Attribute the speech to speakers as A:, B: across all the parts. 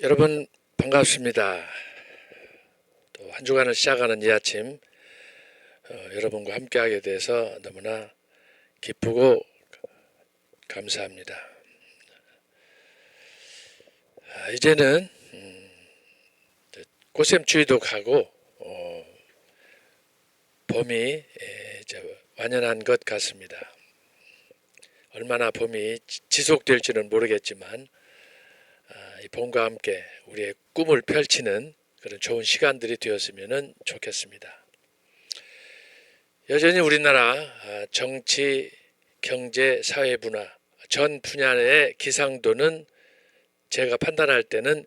A: 여러분 반갑습니다. 또 한 주간을 시작하는 이 아침 여러분과 함께하게 돼서 너무나 기쁘고 감사합니다. 이제는 꽃샘추위도 가고 봄이 이제 완연한 것 같습니다. 얼마나 봄이 지속될지는 모르겠지만 이 봄과 함께 우리의 꿈을 펼치는 그런 좋은 시간들이 되었으면 좋겠습니다. 여전히 우리나라 정치, 경제, 사회, 문화 전 분야의 기상도는 제가 판단할 때는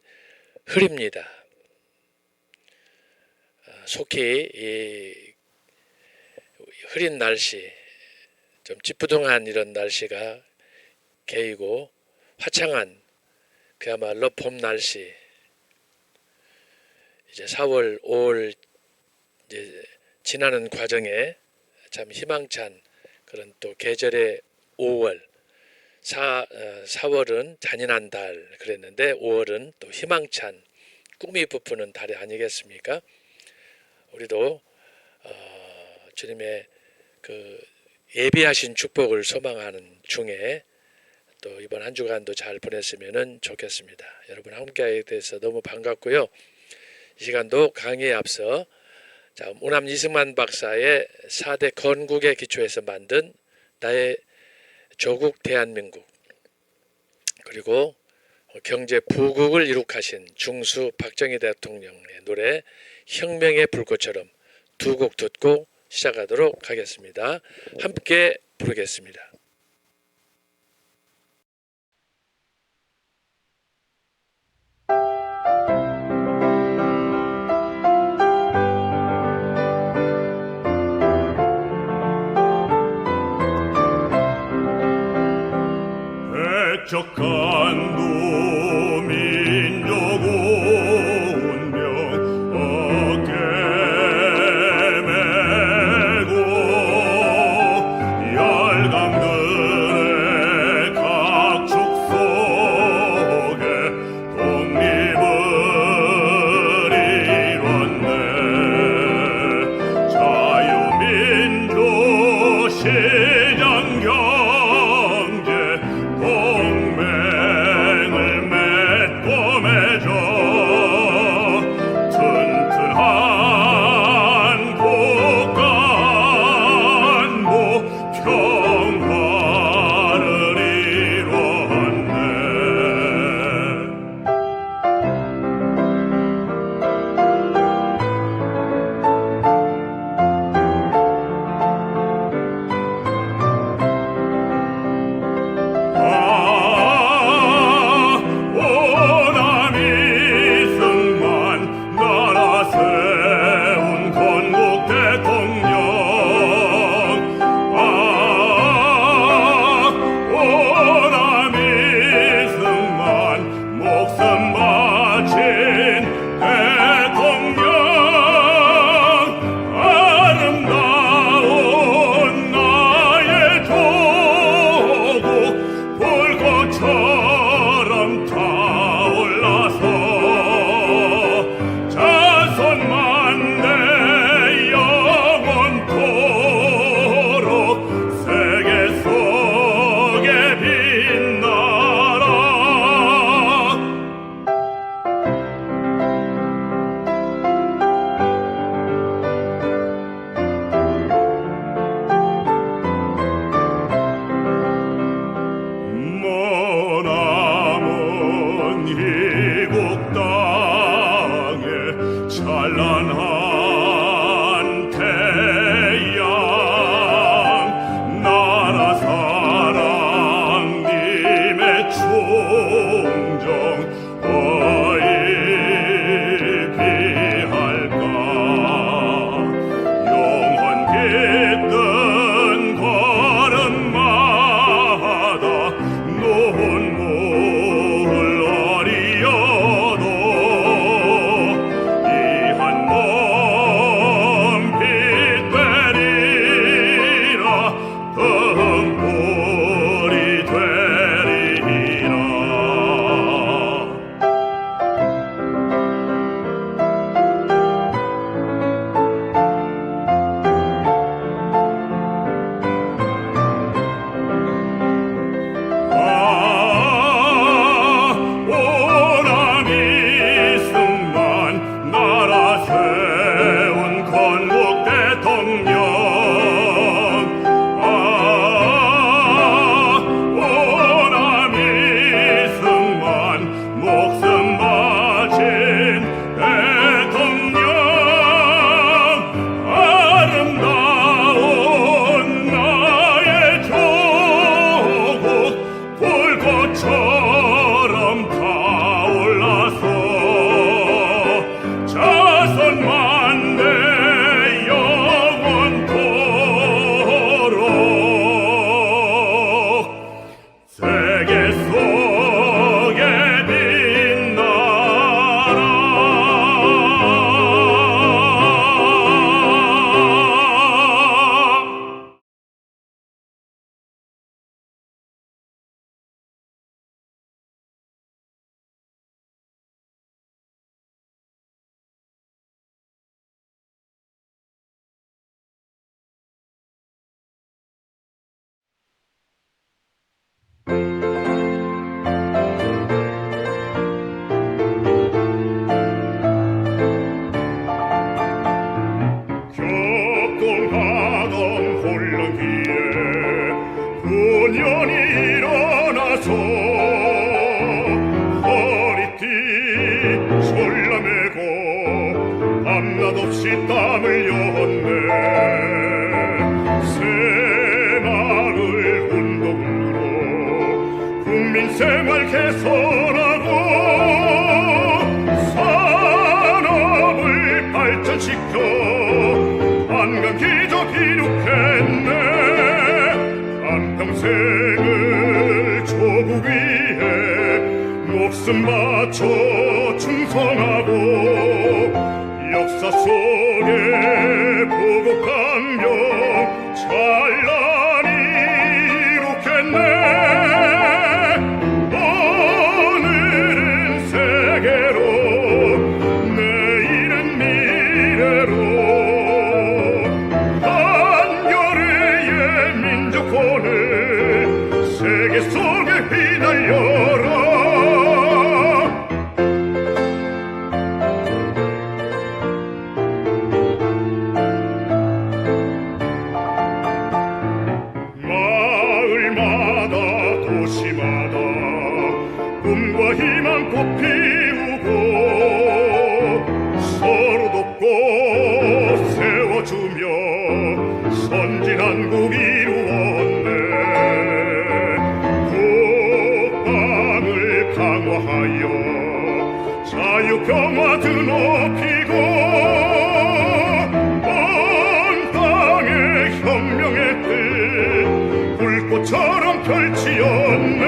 A: 흐립니다. 속히 이 흐린 날씨, 좀 찌뿌둥한 이런 날씨가 개이고 화창한 그야말로 봄 날씨, 이제 4월, 5월 이제 지나는 과정에 참 희망찬 그런 또 계절의 5월, 4월은 잔인한 달 그랬는데 5월은 또 희망찬 꿈이 부푸는 달이 아니겠습니까? 우리도 주님의 그 예비하신 축복을 소망하는 중에 또 이번 한 주간도 잘 보냈으면 좋겠습니다. 여러분 함께하게 돼서 너무 반갑고요. 이 시간도 강의에 앞서 오남 이승만 박사의 4대 건국의 기초에서 만든 나의 조국 대한민국, 그리고 경제 부국을 이룩하신 중수 박정희 대통령의 노래 혁명의 불꽃처럼 두 곡 듣고 시작하도록 하겠습니다. 함께 부르겠습니다.
B: 백척한 도민족 운명 어깨 메고 열강들의 각축 속에 독립을 이뤘네. 자유민주 시장 경제 동맹을 맺고 맺어 튼튼한 국가 안보 평화를 이뤘네. 오남 이승만 나라 세운 건국 대통령. 오남 이승만 목숨 바친 대통령. 아름다운 나의 조국 불꽃처럼 타올라서 자손만대 영원토록 세계 속에 빛나라. 머나먼 이국 땅에 찬란한 태양, 나라 사랑 님의 충정 어이 비할까. 영원 깃든 걸음마다 눈물 어리어 연이 일어나서 허리띠 졸라매고 밤낮 없이 땀을 흘렸네. 새마을 운동으로 국민 생활 개선하고 산업을 발전시켜 관광 기적 이룩했네. 한평생을 조국 위에 목숨 바쳐 충성하고 역사 속에 보고 강경 찬란히 이룩했네. 오늘은 세계로 내일은 미래로 한겨레의 민족혼을 세계 속에 휘날려라. 마을마다 도시마다 꿈과 희망 꽃 피우고 서로 돕고 세워주며 선진한국 이루었네. 국방을 강화하여 자유평화 드높이고 온 땅의 혁명의 뜻 불꽃처럼 펼치었네.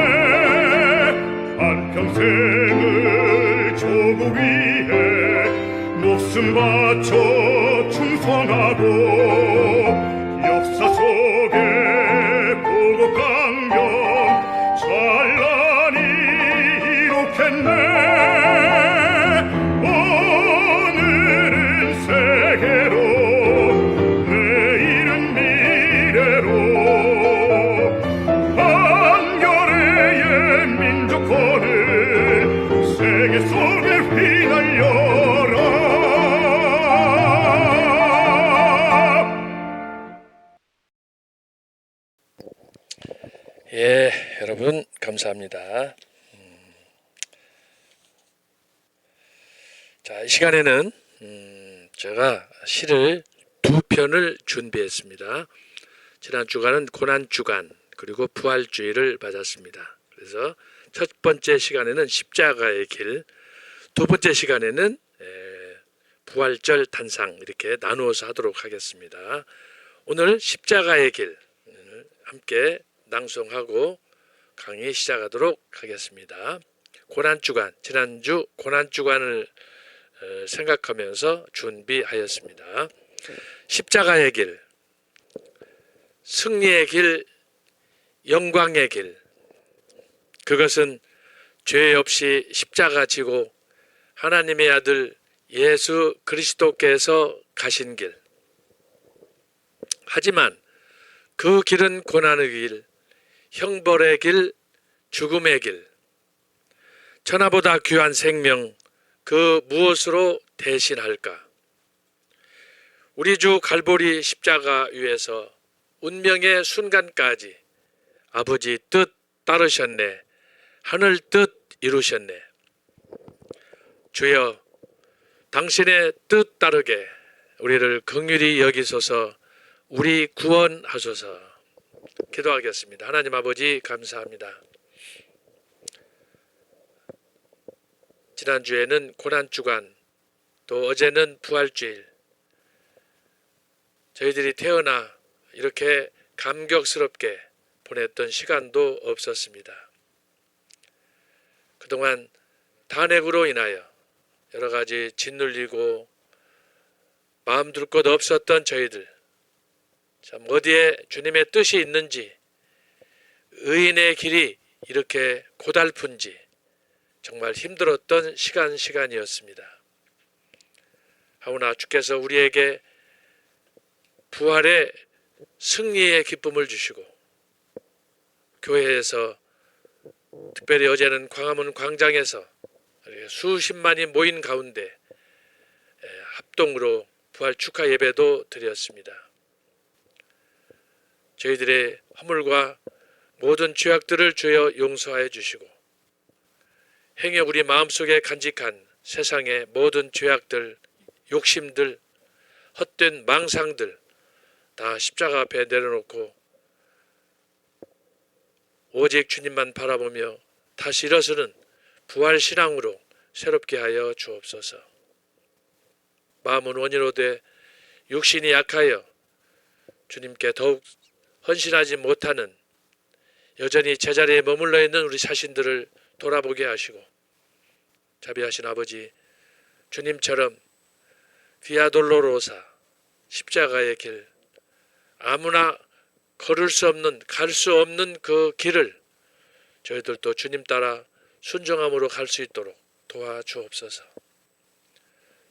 B: 한평생을 조국 위에 목숨 바쳐 충성하고 역사 속에 보고 강경 찬란히 이룩했네. 오늘은 세계로 내일은 미래로 한겨레의 민족혼을 세계 속에 휘날려라.
A: 예, 여러분 감사합니다. 자, 이 시간에는 제가 시를 두 편을 준비했습니다. 지난 주간은 고난주간 그리고 부활주의를 맞았습니다. 그래서 첫 번째 시간에는 십자가의 길, 두 번째 시간에는 부활절 단상 이렇게 나누어서 하도록 하겠습니다. 오늘 십자가의 길 함께 낭송하고 강의 시작하도록 하겠습니다. 고난주간, 지난주 고난주간을 생각하면서 준비하였습니다. 십자가의 길, 승리의 길, 영광의 길, 그것은 죄 없이 십자가 지고 하나님의 아들 예수 그리스도께서 가신 길. 하지만 그 길은 고난의 길, 형벌의 길, 죽음의 길. 천하보다 귀한 생명, 그 무엇으로 대신할까? 우리 주 갈보리 십자가 위에서 운명의 순간까지 아버지 뜻 따르셨네. 하늘 뜻 이루셨네. 주여, 당신의 뜻 따르게 우리를 긍휼히 여기소서. 우리 구원하소서. 기도하겠습니다. 하나님 아버지 감사합니다. 지난주에는 고난주간, 또 어제는 부활주일. 저희들이 태어나 이렇게 감격스럽게 보냈던 시간도 없었습니다. 그동안 탄핵으로 인하여 여러 가지 짓눌리고 마음 둘 곳 없었던 저희들, 참 어디에 주님의 뜻이 있는지, 의인의 길이 이렇게 고달픈지 정말 힘들었던 시간이었습니다. 하오나 주께서 우리에게 부활의 승리의 기쁨을 주시고, 교회에서 특별히 어제는 광화문 광장에서 수십만이 모인 가운데 합동으로 부활 축하 예배도 드렸습니다. 저희들의 허물과 모든 죄악들을 주여 용서하여 주시고 행여 우리 마음속에 간직한 세상의 모든 죄악들, 욕심들, 헛된 망상들 다 십자가 앞에 내려놓고 오직 주님만 바라보며 다시 일어서는 부활신앙으로 새롭게 하여 주옵소서. 마음은 원이로되 육신이 약하여 주님께 더욱 헌신하지 못하는 여전히 제자리에 머물러 있는 우리 자신들을 돌아보게 하시고 자비하신 아버지, 주님처럼 비아돌로로사 십자가의 길, 아무나 걸을 수 없는, 갈 수 없는 그 길을 저희들도 주님 따라 순종함으로 갈 수 있도록 도와주옵소서.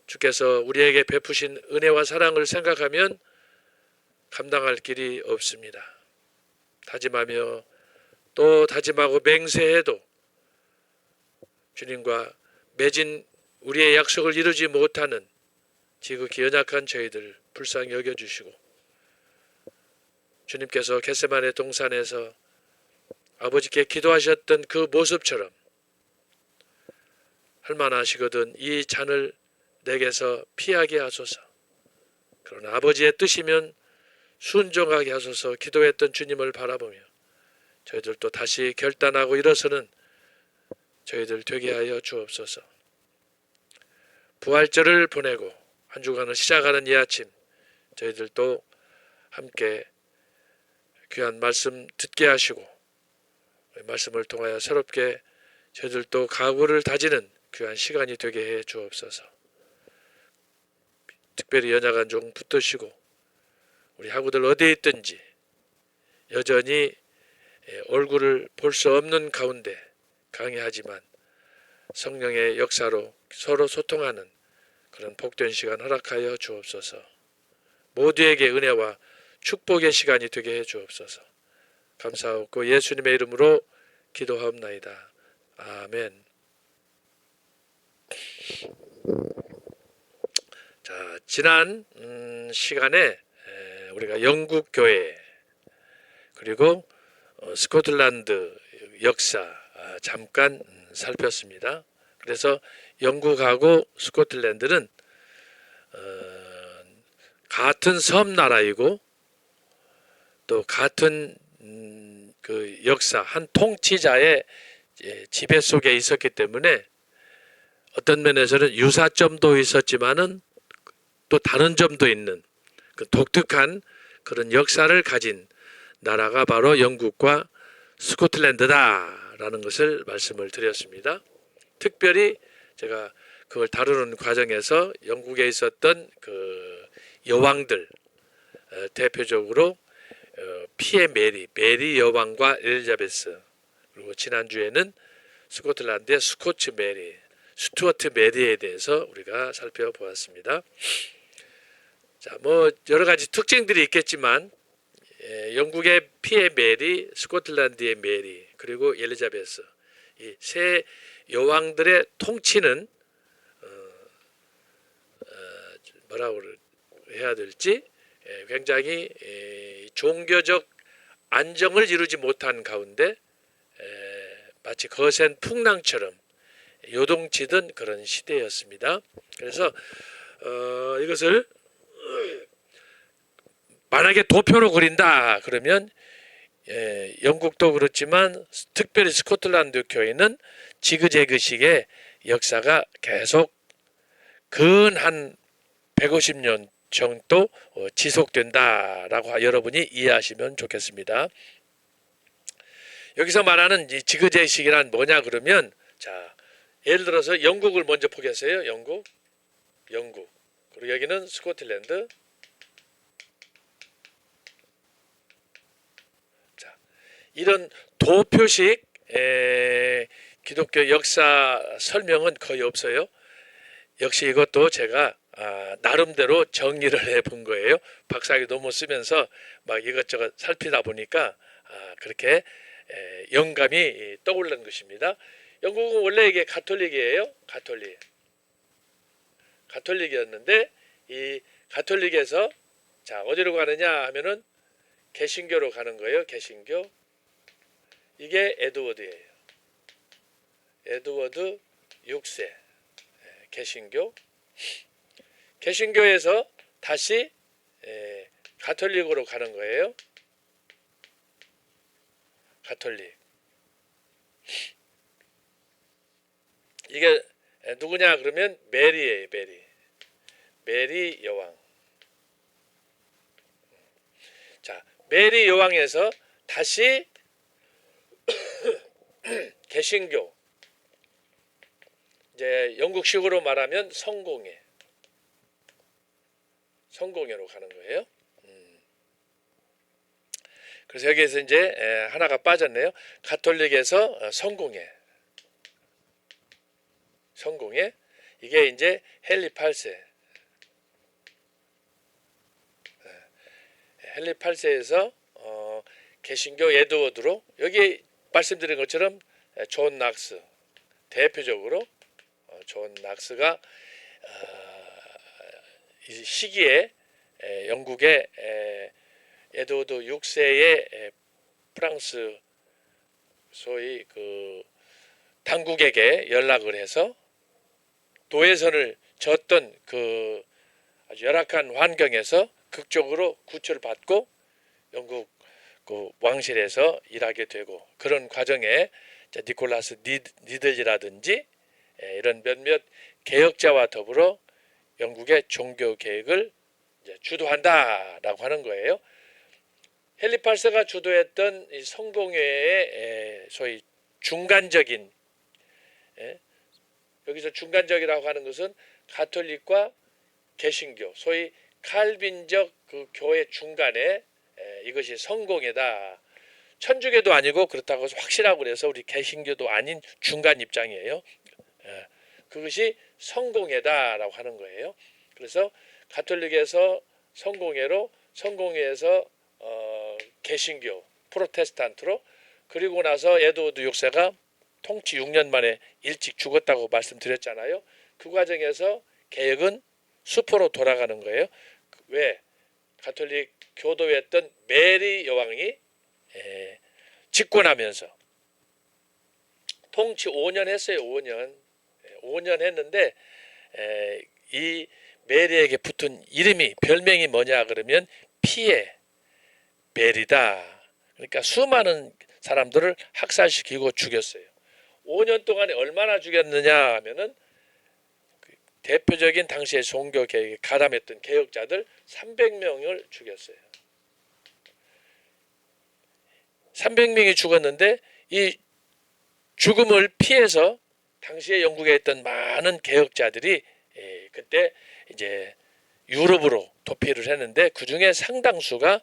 A: 주께서 우리에게 베푸신 은혜와 사랑을 생각하면 감당할 길이 없습니다. 다짐하며 또 다짐하고 맹세해도 주님과 맺은 우리의 약속을 이루지 못하는 지극히 연약한 저희들 불쌍히 여겨주시고 주님께서 겟세마네 동산에서 아버지께 기도하셨던 그 모습처럼 할만하시거든 이 잔을 내게서 피하게 하소서. 그러나 아버지의 뜻이면 순종하게 하소서 기도했던 주님을 바라보며 저희들도 다시 결단하고 일어서는 저희들 되게 하여 주옵소서. 부활절을 보내고 한 주간을 시작하는 이 아침 저희들도 함께 귀한 말씀 듣게 하시고 말씀을 통하여 새롭게 저희들도 각오를 다지는 귀한 시간이 되게 해 주옵소서. 특별히 연약한 종 붙드시고 우리 학우들 어디에 있든지 여전히 얼굴을 볼 수 없는 가운데 강해하지만 성령의 역사로 서로 소통하는 그런 복된 시간 허락하여 주옵소서. 모두에게 은혜와 축복의 시간이 되게 해 주옵소서. 감사하고 예수님의 이름으로 기도하옵나이다. 아멘. 자, 지난 시간에 우리가 영국 교회 그리고 스코틀랜드 역사 잠깐 살폈습니다. 그래서 영국하고 스코틀랜드는 같은 섬나라이고 또 같은 그 역사 한 통치자의 지배 속에 있었기 때문에 어떤 면에서는 유사점도 있었지만은 또 다른 점도 있는 그 독특한 그런 역사를 가진 나라가 바로 영국과 스코틀랜드다라는 것을 말씀을 드렸습니다. 특별히 제가 그걸 다루는 과정에서 영국에 있었던 그 여왕들 대표적으로 피의 메리 여왕과 엘리자베스 그리고 지난주에는 스코틀랜드의 스코츠 메리, 스튜어트 메리에 대해서 우리가 살펴보았습니다. 자, 뭐 여러 가지 특징들이 있겠지만 영국의 피의 메리, 스코틀랜드의 메리, 그리고 엘리자베스 이 세 여왕들의 통치는 뭐라고 해야 될지 굉장히 종교적 안정을 이루지 못한 가운데 마치 거센 풍랑처럼 요동치던 그런 시대였습니다. 그래서 이것을 만약에 도표로 그린다 그러면 영국도 그렇지만 특별히 스코틀랜드 교회는 지그재그식의 역사가 계속 근 한 150년 정도 지속된다라고 여러분이 이해하시면 좋겠습니다. 여기서 말하는 이 지그재그식이란 뭐냐 그러면 자 예를 들어서 영국을 먼저 보겠어요. 영국 그리고 여기는 스코틀랜드. 자 이런 도표식 기독교 역사 설명은 거의 없어요. 역시 이것도 제가 나름대로 정리를 해본 거예요. 박사학위 논문 쓰면서 막 이것저것 살피다 보니까 그렇게 영감이 떠오르는 것입니다. 영국은 원래 이게 가톨릭이에요. 가톨릭이었는데 이 가톨릭에서 자 어디로 가느냐 하면은 개신교로 가는 거예요. 개신교. 이게 에드워드예요. 에드워드 6세 개신교. 개신교에서 다시 가톨릭으로 가는 거예요. 가톨릭. 이게 누구냐 그러면 메리예요. 메리 여왕. 자, 메리 여왕에서 다시 개신교. 이제 영국식으로 말하면 성공회로 가는 거예요. 그래서 여기에서 이제 하나가 빠졌네요. 가톨릭에서 성공회. 이게 이제 헨리 8세. 헨리 8세에서 개신교 에드워드로, 여기 말씀드린 것처럼 존 낙스, 대표적으로 존 낙스가 이 시기에 영국의 에드워드 6세의 프랑스 소위 그 당국에게 연락을 해서 노예선을 졌던 그 아주 열악한 환경에서 극적으로 구출을 받고 영국 그 왕실에서 일하게 되고, 그런 과정에 니콜라스 니들이라든지 이런 몇몇 개혁자와 더불어 영국의 종교 개혁을 주도한다라고 하는 거예요. 헨리 8세가 주도했던 이 성공회의 소위 중간적인, 여기서 중간적이라고 하는 것은 가톨릭과 개신교, 소위 칼빈적 그 교회 중간에 이것이 성공회다. 천주교도 아니고 그렇다고 해서 확실하고 그래서 우리 개신교도 아닌 중간 입장이에요. 그것이 성공회다라고 하는 거예요. 그래서 가톨릭에서 성공회로, 성공회에서 개신교, 프로테스탄트로, 그리고 나서 에드워드 6세가 통치 6년 만에 일찍 죽었다고 말씀드렸잖아요. 그 과정에서 개혁은 수포로 돌아가는 거예요. 왜? 가톨릭 교도였던 메리 여왕이 집권하면서 통치 5년 했어요. 5년 했는데 이 메리에게 붙은 이름이, 별명이 뭐냐 그러면 피에 메리다. 그러니까 수많은 사람들을 학살시키고 죽였어요. 5년 동안에 얼마나 죽였느냐 하면은 대표적인 당시의 종교 개혁에 가담했던 개혁자들 300명을 죽였어요. 300명이 죽었는데 이 죽음을 피해서 당시에 영국에 있던 많은 개혁자들이 그때 이제 유럽으로 도피를 했는데, 그 중에 상당수가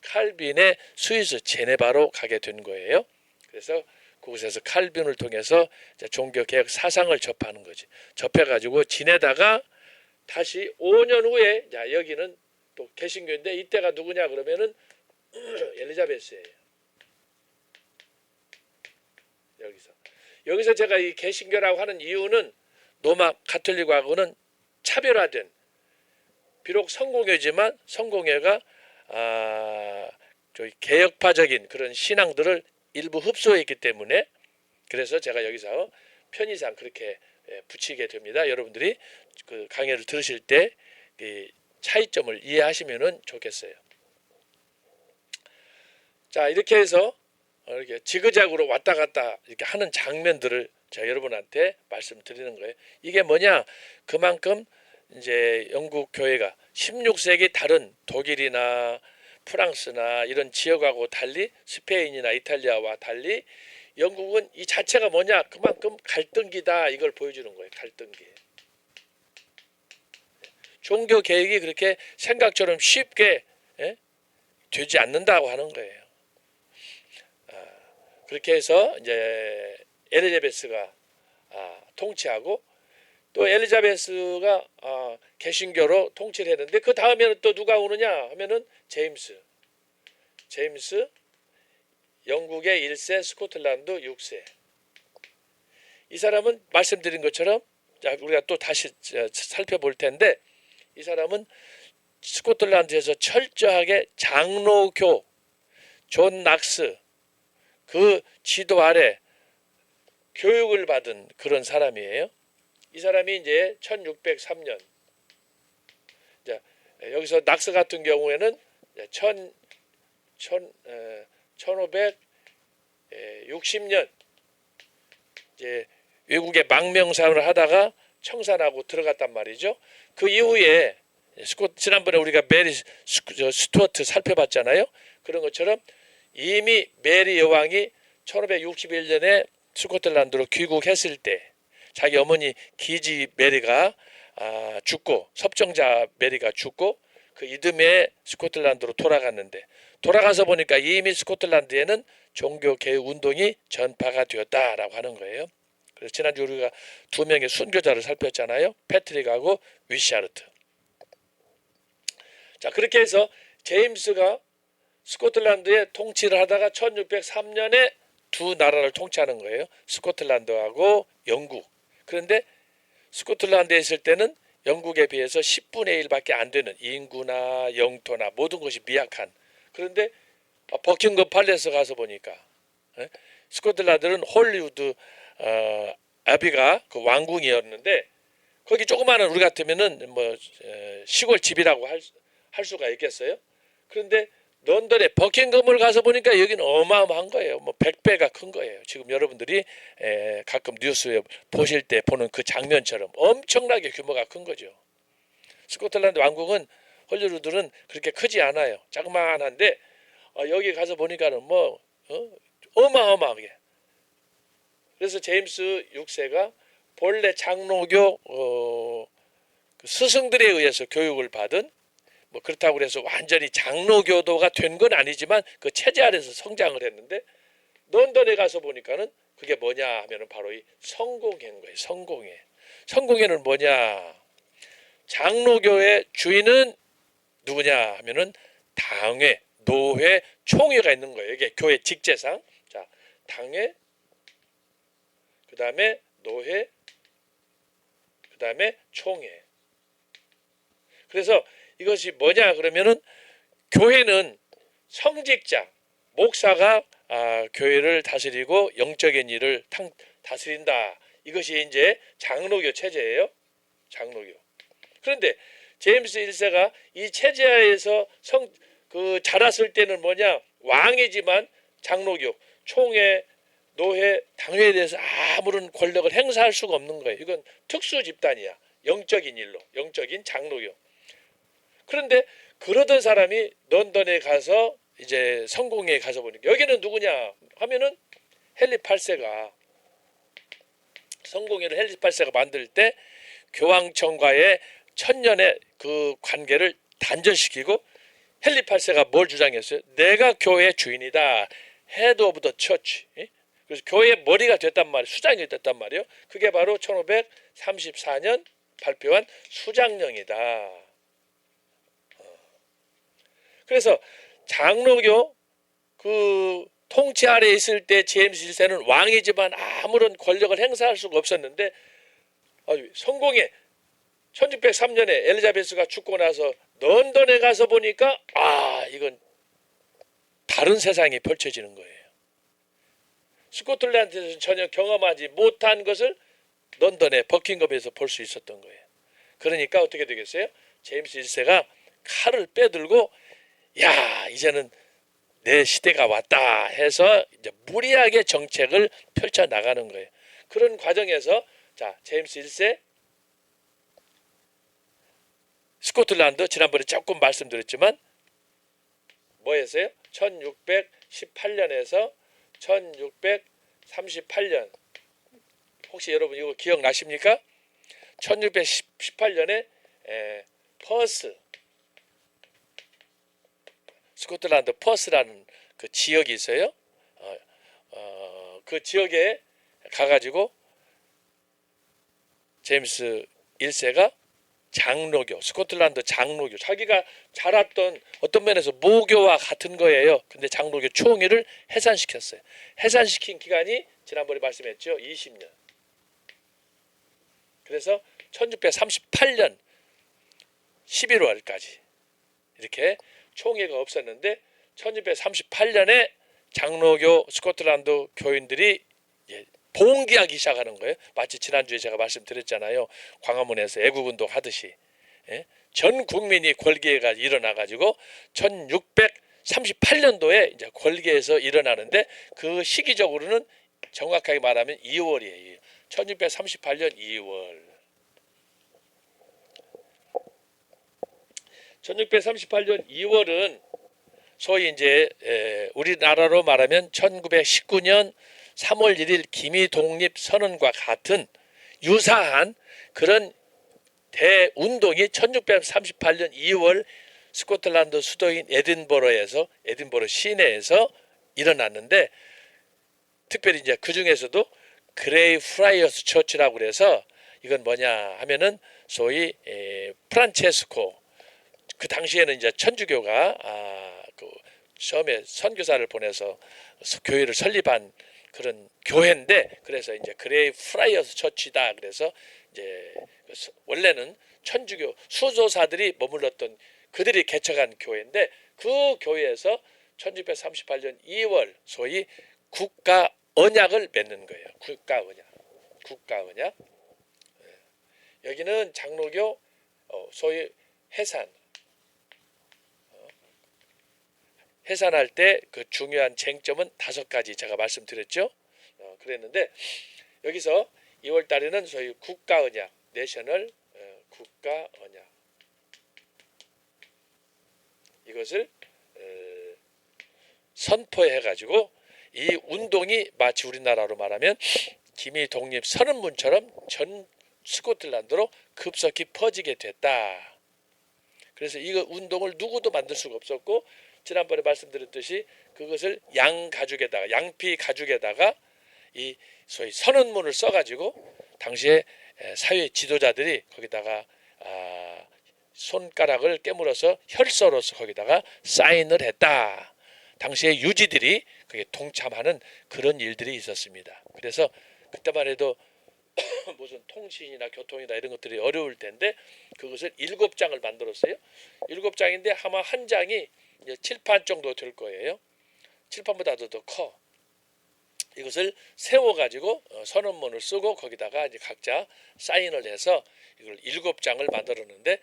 A: 칼빈의 스위스 제네바로 가게 된 거예요. 그래서 그곳에서 칼빈을 통해서 종교 개혁 사상을 접하는 거지. 접해가지고 지내다가 다시 5년 후에, 자 여기는 또 개신교인데 이때가 누구냐 그러면은 엘리자베스예요. 여기서 제가 이 개신교라고 하는 이유는 로마 가톨릭하고는 차별화된, 비록 성공회지만 성공회가 개혁파적인 그런 신앙들을 일부 흡수했기 때문에, 그래서 제가 여기서 편의상 그렇게 붙이게 됩니다. 여러분들이 그 강의를 들으실 때 차이점을 이해하시면 좋겠어요. 자, 이렇게 해서 이렇게 지그재그로 왔다 갔다 이렇게 하는 장면들을 제가 여러분한테 말씀드리는 거예요. 이게 뭐냐? 그만큼 이제 영국 교회가 16세기 다른 독일이나 프랑스나 이런 지역하고 달리, 스페인이나 이탈리아와 달리 영국은 이 자체가 뭐냐? 그만큼 갈등기다, 이걸 보여주는 거예요. 갈등기. 종교 개혁이 그렇게 생각처럼 쉽게 되지 않는다고 하는 거예요. 그렇게 해서 이제 엘리자베스가 통치하고, 또 엘리자베스가 개신교로 통치를 했는데, 그 다음에는 또 누가 오느냐 하면은 제임스 영국의 1세, 스코틀랜드 6세. 이 사람은 말씀드린 것처럼, 우리가 또 다시 살펴볼 텐데, 이 사람은 스코틀랜드에서 철저하게 장로교, 존 낙스 그 지도 아래 교육을 받은 그런 사람이에요. 이 사람이 이제 1603년, 자, 여기서 낙서 같은 경우에는 1560년 이제 외국에 망명사를 하다가 청산하고 들어갔단 말이죠. 그 이후에 지난번에 우리가 메리 스튜어트 살펴봤잖아요. 그런 것처럼 이미 메리 여왕이 1561년에 스코틀랜드로 귀국했을 때 자기 어머니 기지 메리가 죽고 섭정자 메리가 죽고 그 이듬해 스코틀랜드로 돌아갔는데 돌아가서 보니까 이미 스코틀랜드에는 종교 개혁 운동이 전파가 되었다라고 하는 거예요. 그래서 지난주 우리가 두 명의 순교자를 살폈잖아요. 패트릭하고 위샤르트. 자, 그렇게 해서 제임스가 스코틀랜드에 통치를 하다가 1603년에 두 나라를 통치하는 거예요. 스코틀랜드하고 영국. 그런데 스코틀랜드에 있을 때는 영국에 비해서 10분의 1밖에 안 되는 인구나 영토나 모든 것이 미약한. 그런데 버킹엄 팔레스 가서 보니까 스코틀랜드는 홀리우드 아비가 그 왕궁이었는데 거기 조그마한 우리 같으면은 뭐 시골 집이라고 할 수가 있겠어요. 그런데 런던에 버킹엄을 가서 보니까 여기는 어마어마한 거예요. 뭐 100배가 큰 거예요. 지금 여러분들이 가끔 뉴스에 보실 때 보는 그 장면처럼 엄청나게 규모가 큰 거죠. 스코틀랜드 왕국은 헐리우드는 그렇게 크지 않아요. 자그마한데 여기 가서 보니까는 뭐 어마어마하게. 그래서 제임스 6세가 본래 장로교 그 스승들에 의해서 교육을 받은 뭐 그렇다고 그래서 완전히 장로교도가 된 건 아니지만 그 체제 아래서 성장을 했는데 런던에 가서 보니까는 그게 뭐냐 하면은 바로 이 성공회인 거예요. 성공회. 성공회는 뭐냐? 장로교의 주인은 누구냐 하면은 당회, 노회, 총회가 있는 거예요. 이게 교회 직제상. 자, 당회, 그다음에 노회, 그다음에 총회. 그래서 이것이 뭐냐 그러면은 교회는 성직자, 목사가 교회를 다스리고 영적인 일을 다스린다. 이것이 이제 장로교 체제예요. 장로교. 그런데 제임스 1세가 이 체제하에서 자랐을 때는 뭐냐? 왕이지만 장로교, 총회, 노회, 당회에 대해서 아무런 권력을 행사할 수가 없는 거예요. 이건 특수 집단이야. 영적인 일로, 영적인 장로교. 그런데 그러던 사람이 런던에 가서 이제 성공회에 가서 보니까 여기는 누구냐 하면은 헨리 8세가 성공회를 헨리 8세가 만들 때 교황청과의 천년의 그 관계를 단절시키고 헨리 8세가 뭘 주장했어요? 내가 교회의 주인이다. 헤드 오브 더 처치. 그래서 교회의 머리가 됐단 말이에요. 수장이 됐단 말이에요. 그게 바로 1534년 발표한 수장령이다. 그래서 장로교 그 통치 아래에 있을 때 제임스 1세는 왕이지만 아무런 권력을 행사할 수가 없었는데 성공회 1603년에 엘리자베스가 죽고 나서 런던에 가서 보니까 이건 다른 세상이 펼쳐지는 거예요. 스코틀랜드에서 전혀 경험하지 못한 것을 런던의 버킹엄에서 볼 수 있었던 거예요. 그러니까 어떻게 되겠어요? 제임스 1세가 칼을 빼들고 이제는 내 시대가 왔다 해서 이제 무리하게 정책을 펼쳐 나가는 거예요. 그런 과정에서 제임스 1세 스코틀랜드 지난번에 조금 말씀드렸지만 뭐 했어요? 1618년에서 1638년 혹시 여러분 이거 기억나십니까? 1618년에 퍼스 스코틀랜드 퍼스라는 그 지역이 있어요. 그 지역에 가가지고 제임스 1세가 장로교, 스코틀랜드 장로교, 자기가 자랐던 어떤 면에서 모교와 같은 거예요. 근데 장로교 총회를 해산시켰어요. 해산시킨 기간이 지난번에 말씀했죠. 20년. 그래서 1638년 11월까지 이렇게 총회가 없었는데 1638년에 장로교 스코틀랜드 교인들이 봉기하기 시작하는 거예요. 마치 지난주에 제가 말씀드렸잖아요. 광화문에서 애국운동 하듯이 전 국민이 권리가 일어나가지고 1638년도에 이제 권리에서 일어나는데 그 시기적으로는 정확하게 말하면 2월이에요. 1638년 2월. 1638년 2월은 소위 이제 우리나라로 말하면 1919년 3월 1일 기미독립선언과 같은 유사한 그런 대운동이 1638년 2월 스코틀랜드 수도인 에딘버러 시내에서 일어났는데 특별히 이제 그 중에서도 그레이 프라이어스 처치라고 그래서 이건 뭐냐 하면은 소위 프란체스코 그 당시에는 이제 천주교가 그 처음에 선교사를 보내서 교회를 설립한 그런 교회인데 그래서 이제 그레이 프라이어스 처치다 그래서 이제 원래는 천주교 수도사들이 머물렀던 그들이 개척한 교회인데 그 교회에서 1638년 2월 소위 국가 언약을 맺는 거예요. 국가 언약. 여기는 장로교 소위 해산할 때 그 중요한 쟁점은 5가지 제가 말씀드렸죠. 그랬는데 여기서 2월 달에는 소위 국가 언약, 내셔널 국가 언약 이것을 선포해 가지고 이 운동이 마치 우리나라로 말하면 기미 독립 선언문처럼 전 스코틀랜드로 급속히 퍼지게 됐다. 그래서 이 운동을 누구도 만들 수가 없었고 지난번에 말씀드렸듯이 그것을 양피 가죽에다가 이 소위 선언문을 써가지고 당시에 사회 지도자들이 거기다가 손가락을 깨물어서 혈서로서 거기다가 사인을 했다. 당시에 유지들이 그게 동참하는 그런 일들이 있었습니다. 그래서 그때만 해도 무슨 통신이나 교통이나 이런 것들이 어려울 텐데 그것을 7장을 만들었어요. 7장인데 아마 한 장이 이제 칠판 정도 될 거예요. 칠판보다도 더 커. 이것을 세워가지고 선언문을 쓰고 거기다가 이제 각자 사인을 해서 이걸 7장을 만들었는데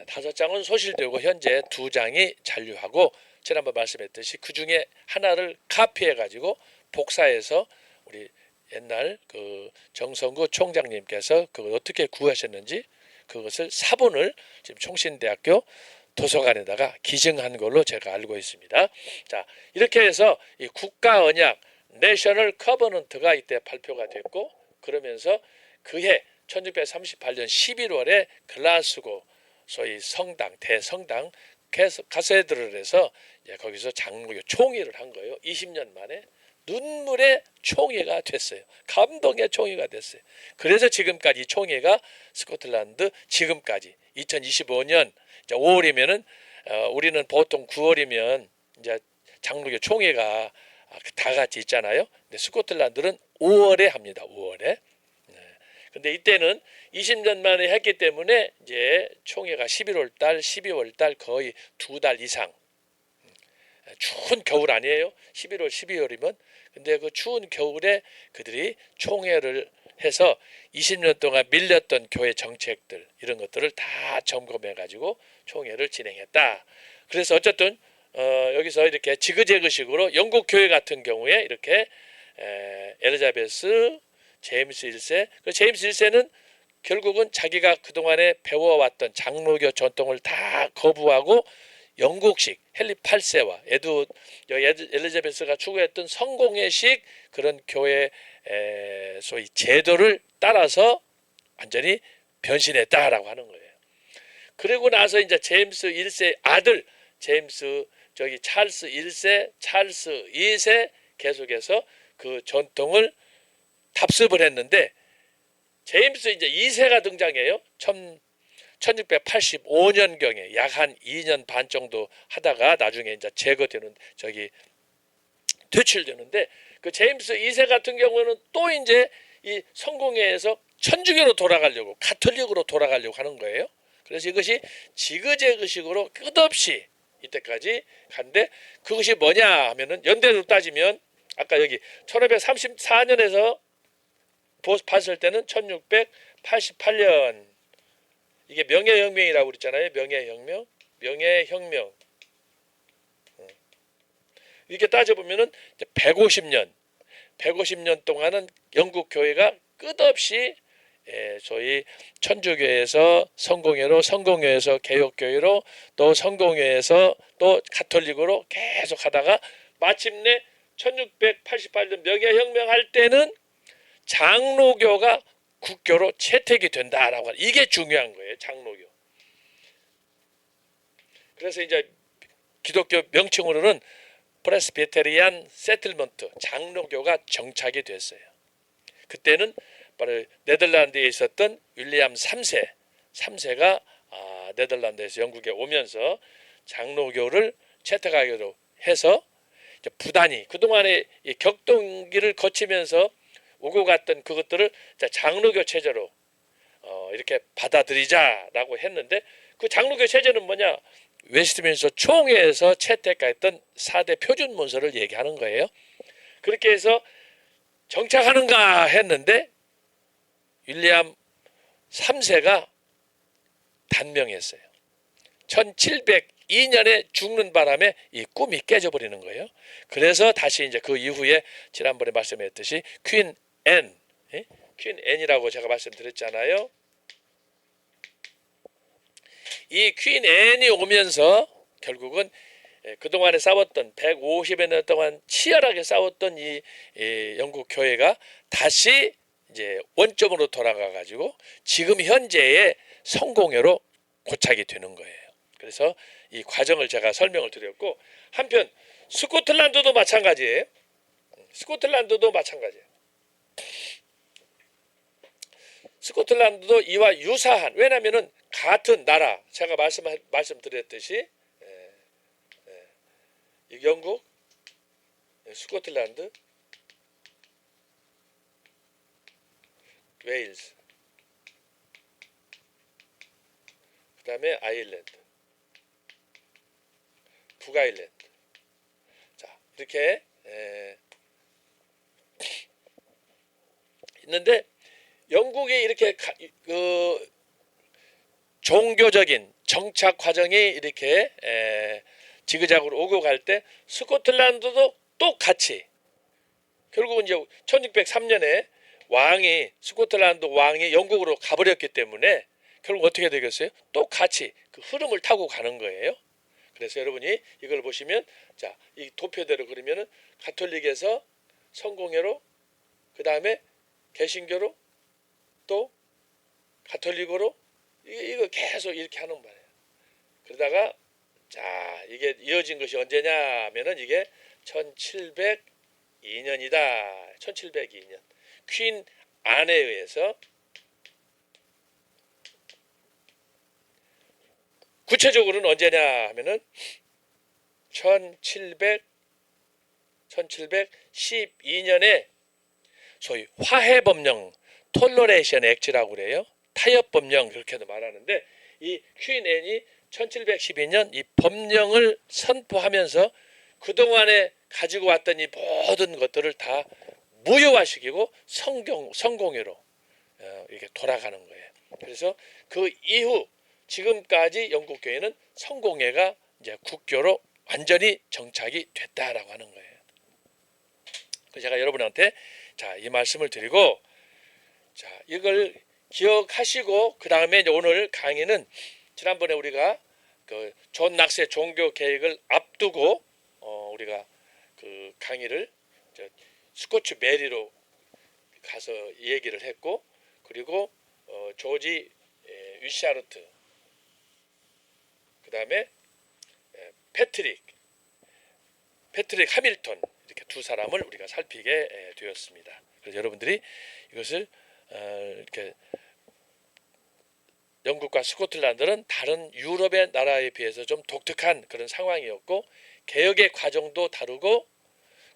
A: 5장은 소실되고 현재 2장이 잔류하고 지난번 말씀했듯이 그 중에 하나를 카피해가지고 복사해서 우리 옛날 그 정성구 총장님께서 그걸 어떻게 구하셨는지 그것을 사본을 지금 총신대학교 도서관에다가 기증한 걸로 제가 알고 있습니다. 자, 이렇게 해서 이 국가 언약 내셔널 커버넌트가 이때 발표가 됐고 그러면서 그해 1638년 11월에 글라스고 소위 성당 대성당 카세드럴에서 거기서 장로교 총회를 한 거예요. 20년 만에 눈물의 총회가 됐어요. 감동의 총회가 됐어요. 그래서 지금까지 총회가 스코틀랜드 지금까지 2025년 5월이면은 우리는 보통 9월이면 이제 장로교 총회가 다 같이 있잖아요. 근데 스코틀랜드는 5월에 합니다. 5월에. 근데 이때는 20년 만에 했기 때문에 이제 총회가 11월 달, 12월 달 거의 2달 이상. 추운 겨울 아니에요? 11월, 12월이면. 근데 그 추운 겨울에 그들이 총회를 해서 20년 동안 밀렸던 교회 정책들 이런 것들을 다 점검해 가지고 총회를 진행했다. 그래서 어쨌든 여기서 이렇게 지그재그식으로 영국 교회 같은 경우에 이렇게 엘리자베스 제임스 1세 그 제임스 1세는 결국은 자기가 그동안에 배워왔던 장로교 전통을 다 거부하고 영국식 헨리 8세와 엘리자베스가 추구했던 성공회식 그런 교회 소위 제도를 따라서 완전히 변신했다라고 하는 거예요. 그리고 나서 이제 제임스 1세 아들 찰스 1세, 찰스 2세 계속해서 그 전통을 답습을 했는데 제임스 이제 2세가 등장해요. 1685년경에 약 한 2년 반 정도 하다가 나중에 이제 제거되는 퇴출되는데 그 제임스 2세 같은 경우는 또 이제 이 성공회에서 천주교로 돌아가려고 가톨릭으로 돌아가려고 하는 거예요. 그래서 이것이 지그재그식으로 끝없이 이때까지 갔는데 그것이 뭐냐 하면은 연대로 따지면 아까 여기 1534년에서 봤을 때는 1688년 이게 명예혁명이라고 그랬잖아요. 명예혁명 이렇게 따져보면은 150년 동안은 영국 교회가 끝없이 저희 천주교에서 성공회로, 성공회에서 개혁교회로, 또 성공회에서 또 가톨릭으로 계속 하다가 마침내 1688년 명예혁명 할 때는 장로교가 국교로 채택이 된다라고 하는 이게 중요한 거예요. 장로교. 그래서 이제 기독교 명칭으로는 프레스비테리안 세틀먼트 장로교가 정착이 됐어요. 그때는 바로 네덜란드에 있었던 윌리엄 3세가 네덜란드에서 영국에 오면서 장로교를 채택하기로 해서 부단히 그동안의 이 격동기를 거치면서 오고 갔던 그것들을 장로교 체제로 이렇게 받아들이자라고 했는데 그 장로교 체제는 뭐냐? 웨스트민스터 총회에서 채택했던 4대 표준 문서를 얘기하는 거예요. 그렇게 해서 정착하는가 했는데 윌리엄 3세가 단명했어요. 1702년에 죽는 바람에 이 꿈이 깨져버리는 거예요. 그래서 다시 이제 그 이후에 지난번에 말씀했듯이 퀸 앤이라고 제가 말씀드렸잖아요. 이 퀸 앤이 오면서 결국은 그동안에 싸웠던 150여 년 동안 치열하게 싸웠던 이 영국 교회가 다시 이제 원점으로 돌아가 가지고 지금 현재의 성공회로 고착이 되는 거예요. 그래서 이 과정을 제가 설명을 드렸고 한편 스코틀랜드도 마찬가지예요. 스코틀랜드도 마찬가지예요. 스코틀랜드도 이와 유사한 왜냐하면은 같은 나라 제가 말씀드렸듯이 영국, 스코틀랜드, 웨일스, 그 다음에 아일랜드, 북아일랜드. 자 이렇게 있는데 영국이 이렇게 그 종교적인 정착 과정이 이렇게 지그작으로 오고 갈 때 스코틀랜드도 똑같이 결국은 이제 1603년에 스코틀랜드 왕이 영국으로 가버렸기 때문에 결국 어떻게 되겠어요? 똑같이 그 흐름을 타고 가는 거예요. 그래서 여러분이 이걸 보시면 자, 이 도표대로 그러면은 가톨릭에서 성공회로 그 다음에 개신교로 또 가톨릭으로 이거 계속 이렇게 하는 거예요. 그러다가 자 이게 이어진 것이 언제냐 하면은 이게 1702년이다. 1702년 퀸 안에 의해서 구체적으로는 언제냐 하면은 1712년에 소위 화해법령 톨러레이션 액트라고 그래요. 타협법령 그렇게도 말하는데 이 퀸 앤이 1712년 이 법령을 선포하면서 그동안에 가지고 왔던 이 모든 것들을 다 무효화시키고 성공회로 이렇게 돌아가는 거예요. 그래서 그 이후 지금까지 영국 교회는 성공회가 이제 국교로 완전히 정착이 됐다라고 하는 거예요. 그래서 제가 여러분한테 자, 이 말씀을 드리고 자, 이걸 기억하시고 그 다음에 오늘 강의는 지난번에 우리가 그 존 낙스의 종교 계획을 앞두고 우리가 그 강의를 스코츠 메리로 가서 얘기를 했고 그리고 조지 위샤르트 그 다음에 패트릭 하밀턴 이렇게 두 사람을 우리가 살피게 되었습니다. 그래서 여러분들이 이것을 이렇게 영국과 스코틀랜드는 다른 유럽의 나라에 비해서 좀 독특한 그런 상황이었고 개혁의 과정도 다르고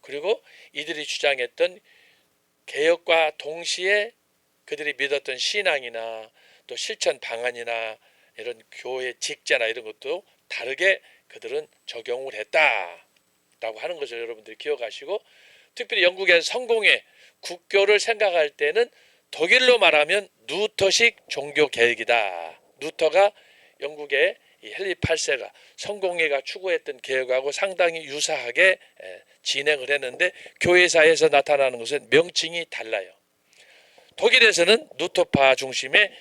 A: 그리고 이들이 주장했던 개혁과 동시에 그들이 믿었던 신앙이나 또 실천 방안이나 이런 교회 직제나 이런 것도 다르게 그들은 적용을 했다라고 하는 것을 여러분들이 기억하시고, 특별히 영국의 성공의 국교를 생각할 때는 독일로 말하면 루터식 종교 개혁이다. 루터가 영국의 이 헨리 8세가 성공회가 추구했던 개혁하고 상당히 유사하게 진행을 했는데, 교회사에서 나타나는 것은 명칭이 달라요. 독일에서는 루터파 중심의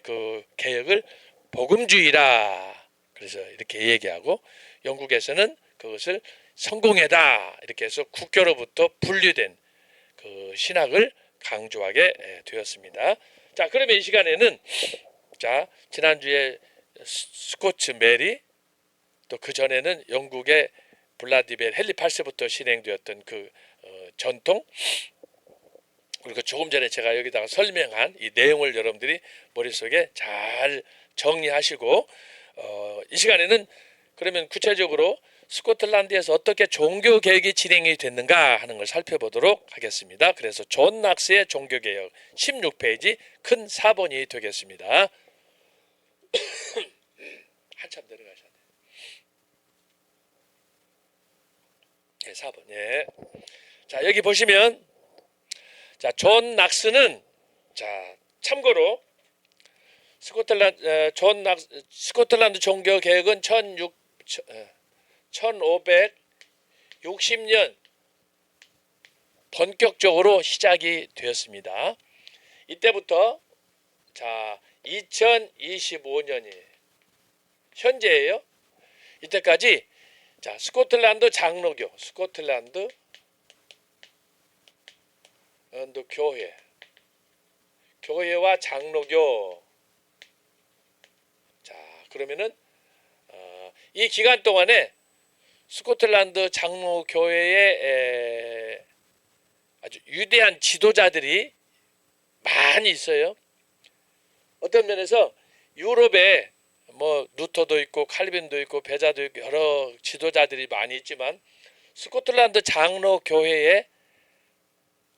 A: 그 개혁을 복음주의라 그래서 이렇게 얘기하고, 영국에서는 그것을 성공회다 이렇게 해서 국교로부터 분리된 그 신학을 강조하게 되었습니다. 자, 그러면 이 시간에는 자, 지난주에 스코츠 메리, 또 그 전에는 영국의 블라디벨 헨리 8세부터 진행되었던 그 전통, 그리고 조금 전에 제가 여기다가 설명한 이 내용을 여러분들이 머릿속에 잘 정리하시고, 이 시간에는 그러면 구체적으로 스코틀랜드에서 어떻게 종교 개혁이 진행이 됐는가 하는 걸 살펴보도록 하겠습니다. 그래서 존 낙스의 종교 개혁 16페이지 큰 4번이 되겠습니다. 한참 내려가셔야 돼요. 네, 4번. 예. 자, 여기 보시면 자, 존 낙스는 자, 참고로 스코틀랜드 종교 개혁은 1560년 본격적으로 시작이 되었습니다. 이때부터 자, 2025년이에요. 현재예요. 이때까지 자, 스코틀랜드 장로교, 스코틀랜드 교회와 장로교. 자, 그러면은 이 기간 동안에 스코틀랜드 장로교회에 아주 위대한 지도자들이 많이 있어요. 어떤 면에서 유럽에 뭐 루터도 있고 칼빈도 있고 베자도 있고 여러 지도자들이 많이 있지만, 스코틀랜드 장로교회에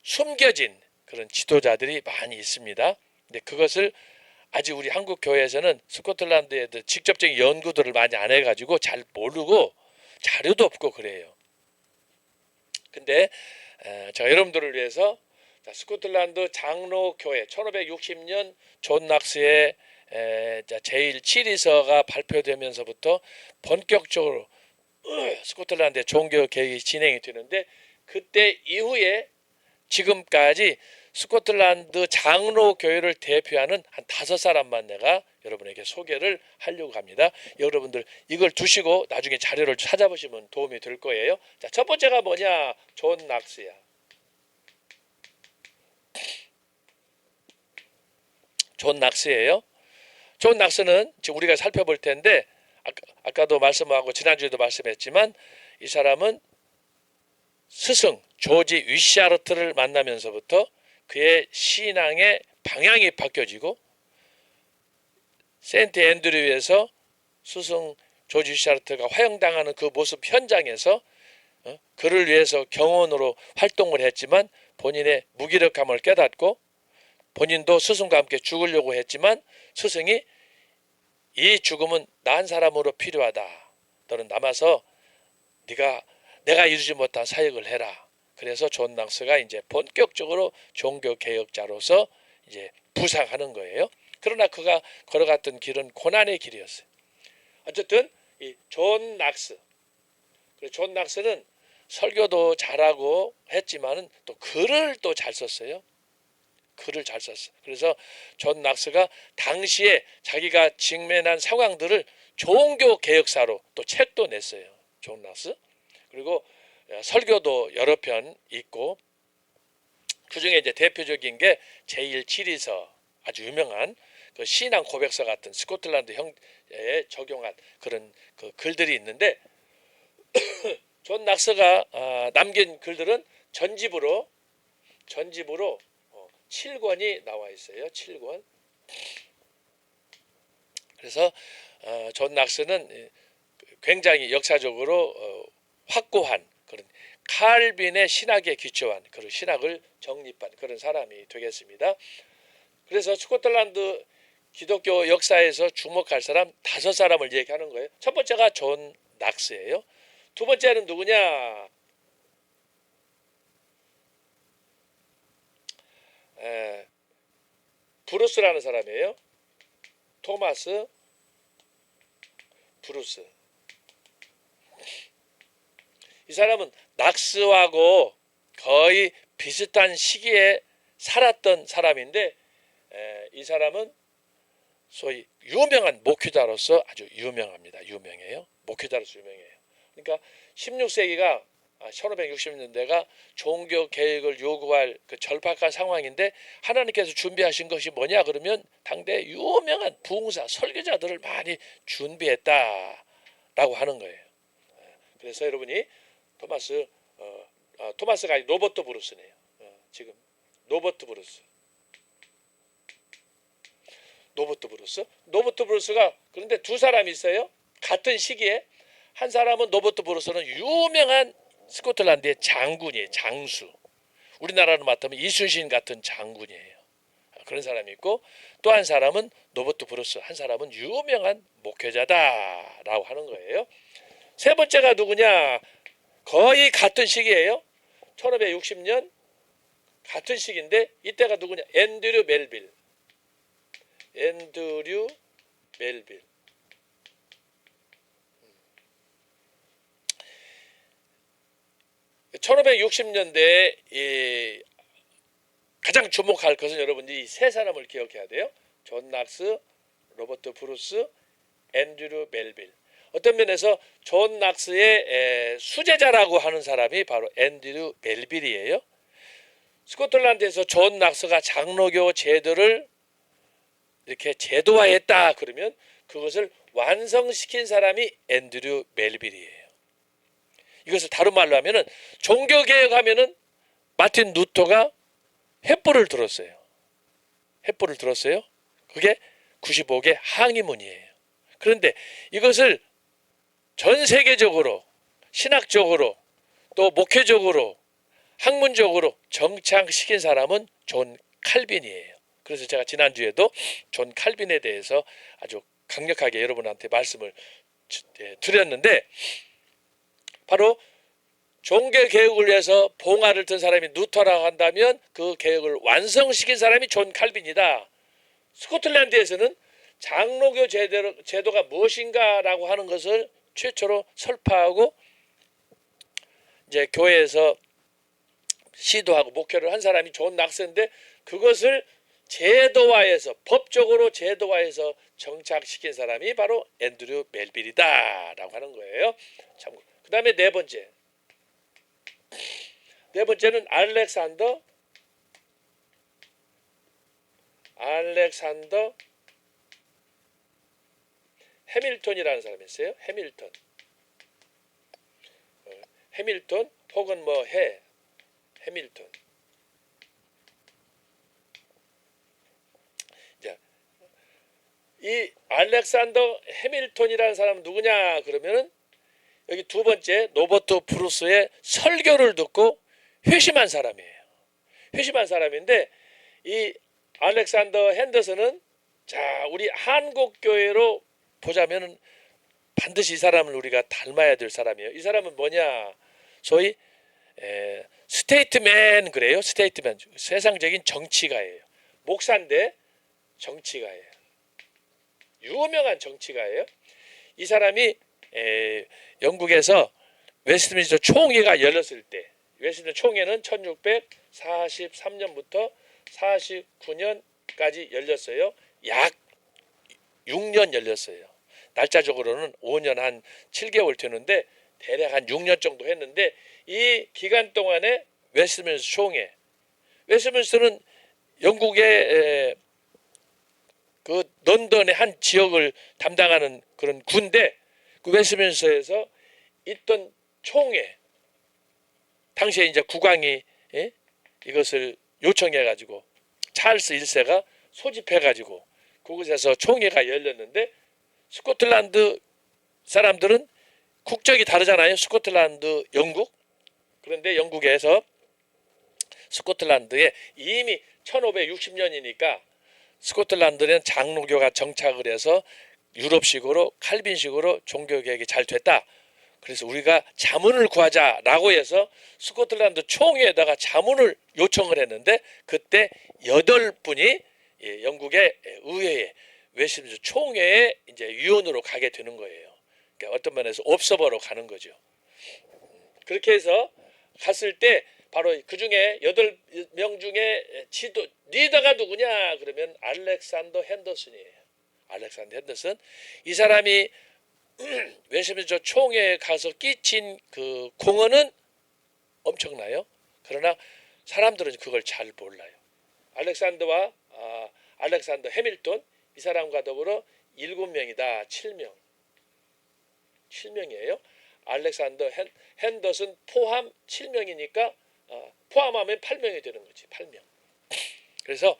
A: 숨겨진 그런 지도자들이 많이 있습니다. 근데 그것을 아직 우리 한국 교회에서는 스코틀랜드에 직접적인 연구들을 많이 안 해가지고 잘 모르고 자료도 없고 그래요. 근데 제가 여러분들을 위해서 스코틀랜드 장로교회 1560년 존 낙스의 제1치리서가 발표되면서부터 본격적으로 스코틀랜드의 종교 개혁이 진행이 되는데, 그때 이후에 지금까지 스코틀랜드 장로교회를 대표하는 한 5사람만 내가 여러분에게 소개를 하려고 합니다. 여러분들 이걸 두시고 나중에 자료를 찾아보시면 도움이 될 거예요. 자, 첫 번째가 뭐냐? 존 낙스야. 존 낙스예요. 존 낙스는 지금 우리가 살펴볼 텐데, 아까도 말씀하고 지난주에도 말씀했지만, 이 사람은 스승 조지 위샤르트를 만나면서부터 그의 신앙의 방향이 바뀌어지고, 세인트 앤드류에서 스승 조지 위샤르트가 화형당하는 그 모습 현장에서 그를 위해서 경원으로 활동을 했지만 본인의 무기력함을 깨닫고, 본인도 스승과 함께 죽으려고 했지만 스승이 이 죽음은 나 한 사람으로 필요하다. 너는 남아서 내가 이루지 못한 사역을 해라. 그래서 존 낙스가 이제 본격적으로 종교 개혁자로서 이제 부상하는 거예요. 그러나 그가 걸어갔던 길은 고난의 길이었어요. 어쨌든 이 존 낙스, 존 낙스는 설교도 잘하고 했지만은 또 글을 또 잘 썼어요. 글을 잘 썼어요. 그래서 존 낙스가 당시에 자기가 직면한 상황들을 종교 개혁사로 또 책도 냈어요. 존 낙스. 그리고 설교도 여러 편 있고, 그 중에 이제 대표적인 게 제1치리서, 아주 유명한 그 신앙 고백서 같은 스코틀랜드 형에 적용한 그런 그 글들이 있는데, 존 낙스가 남긴 글들은 전집으로 7권이 나와 있어요. 7권. 그래서 존 낙스는 굉장히 역사적으로 확고한 그런 칼빈의 신학에 기초한 그런 신학을 정립한 그런 사람이 되겠습니다. 그래서 스코틀랜드 기독교 역사에서 주목할 사람 5사람을 얘기하는 거예요. 첫 번째가 존 낙스예요. 두 번째는 누구냐? 브루스라는 사람이에요. 토마스 브루스. 이 사람은 낙스하고 거의 비슷한 시기에 살았던 사람인데 이 사람은 소위 유명한 목회자로서 아주 유명합니다. 유명해요. 목회자로서 유명해요. 그러니까 16세기가 1560년대가 종교 개혁을 요구할 그 절박한 상황인데 하나님께서 준비하신 것이 뭐냐 그러면 당대 유명한 부흥사 설교자들을 많이 준비했다라고 하는 거예요. 그래서 여러분이 토마스가 아니 로버트 브루스네요. 지금 로버트 브루스가 그런데 두 사람이 있어요. 같은 시기에 한 사람은 로버트 브루스는 유명한 스코틀랜드의 장군이에요. 장수. 우리나라로 맡으면 이순신 같은 장군이에요. 그런 사람이 있고 또 한 사람은 로버트 브루스. 한 사람은 유명한 목회자다라고 하는 거예요. 세 번째가 누구냐? 거의 같은 시기예요. 1560년 같은 시기인데 이때가 누구냐? 앤드류 멜빌. 1560년대에 가장 주목할 것은 여러분들이 이 세 사람을 기억해야 돼요. 존 낙스, 로버트 브루스, 앤드류 멜빌. 어떤 면에서 존 낙스의 수제자라고 하는 사람이 바로 앤드류 멜빌이에요. 스코틀랜드에서 존 낙스가 장로교 제도를 이렇게 제도화했다 그러면 그것을 완성시킨 사람이 앤드류 멜빌이에요. 이것을 다른 말로 하면은 종교개혁하면은 마틴 루터가 횃불을 들었어요. 그게 95개 항의문이에요. 그런데 이것을 전 세계적으로 신학적으로 또 목회적으로 학문적으로 정착시킨 사람은 존 칼빈이에요. 그래서 제가 지난주에도 존 칼빈에 대해서 아주 강력하게 여러분한테 말씀을 드렸는데 바로 종교개혁을 위해서 봉화를 든 사람이 루터라고 한다면 그 개혁을 완성시킨 사람이 존 칼빈이다. 스코틀랜드에서는 장로교 제도가 무엇인가라고 하는 것을 최초로 설파하고 이제 교회에서 시도하고 목회를 한 사람이 존 낙스인데 그것을 제도화해서 법적으로 제도화해서 정착시킨 사람이 바로 앤드류 멜빌이다라고 하는 거예요. 참고. 그다음에 네 번째는 알렉산더 해밀턴이라는 사람이 있어요. 해밀턴 혹은 해밀턴. 이 알렉산더 해밀턴이라는 사람은 누구냐 그러면은 여기 두 번째 로버트 브루스의 설교를 듣고 회심한 사람이에요. 회심한 사람인데 이 알렉산더 핸더슨은 자 우리 한국 교회로 보자면은 반드시 이 사람을 우리가 닮아야 될 사람이에요. 이 사람은 뭐냐? 소위 스테이트맨 그래요. 스테이트맨 세상적인 정치가예요. 목사인데 정치가예요. 유명한 정치가예요. 이 사람이 영국에서 웨스트민스터 총회가 열렸을 때 웨스트민스터 총회는 1643년부터 49년까지 열렸어요. 약 6년 열렸어요. 날짜적으로는 5년 한 7개월 되는데 대략 한 6년 정도 했는데 이 기간 동안에 웨스트민스터 총회 웨스트민스터는 영국의 그 런던의 한 지역을 담당하는 그런 군대 그 웨스트민스터에서 있던 총회 당시에 이제 국왕이 이것을 요청해 가지고 찰스 1세가 소집해 가지고 그곳에서 총회가 열렸는데 스코틀랜드 사람들은 국적이 다르잖아요. 스코틀랜드 영국. 그런데 영국에서 스코틀랜드에 이미 1560년이니까 스코틀랜드는 장로교가 정착을 해서 유럽식으로 칼빈식으로 종교개혁이 잘 됐다. 그래서 우리가 자문을 구하자라고 해서 스코틀랜드 총회에다가 자문을 요청을 했는데 그때 8분이 영국의 의회에 웨스트민스터 총회에 이제 위원으로 가게 되는 거예요. 그러니까 어떤 면에서 옵서버로 가는 거죠. 그렇게 해서 갔을 때 바로 그 중에 8명 중에 지도 리더가 누구냐 그러면 알렉산더 핸더슨이에요. 알렉산더 핸더슨. 이 사람이 웨스트민스터 총회에 가서 끼친 그 공헌은 엄청나요. 그러나 사람들은 그걸 잘 몰라요. 알렉산더 해밀턴 이 사람과 더불어 7명이다. 7명이에요. 알렉산더 핸더슨 포함 7명이니까 포함하면 8명이 되는 거지. 8명. 그래서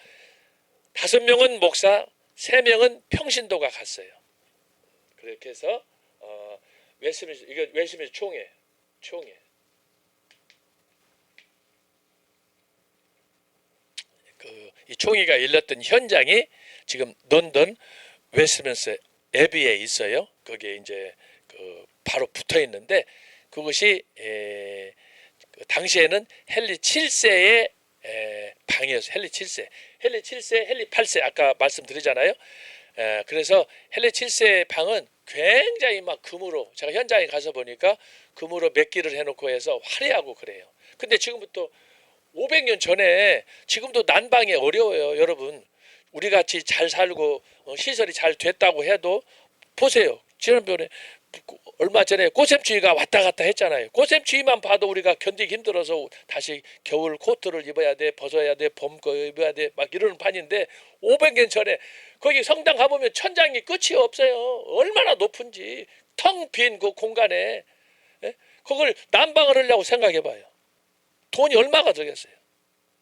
A: 5명은 목사, 3명은 평신도가 갔어요. 그렇게 해서 웨스트민스터 총회. 이 총회가 열렸던 현장이 지금 런던 웨스트민스터 애비에 있어요. 거기에 이제 바로 붙어 있는데 그것이 당시에는 헨리 7세의 방이었어요. 헨리 7세, 헨리 8세 아까 말씀드리잖아요. 그래서 헨리 7세의 방은 굉장히 막 금으로 제가 현장에 가서 보니까 금으로 몇기를 해놓고 해서 화려하고 그래요. 근데 지금부터 500년 전에 지금도 난방이 어려워요. 여러분 우리 같이 잘 살고 시설이 잘 됐다고 해도 보세요. 지난번에 얼마 전에 꽃샘추위가 왔다 갔다 했잖아요. 꽃샘추위만 봐도 우리가 견디기 힘들어서 다시 겨울 코트를 입어야 돼, 벗어야 돼, 봄 거 입어야 돼 막 이러는 판인데 500년 전에 거기 성당 가보면 천장이 끝이 없어요. 얼마나 높은지 텅 빈 그 공간에 그걸 난방을 하려고 생각해봐요. 돈이 얼마가 들겠어요.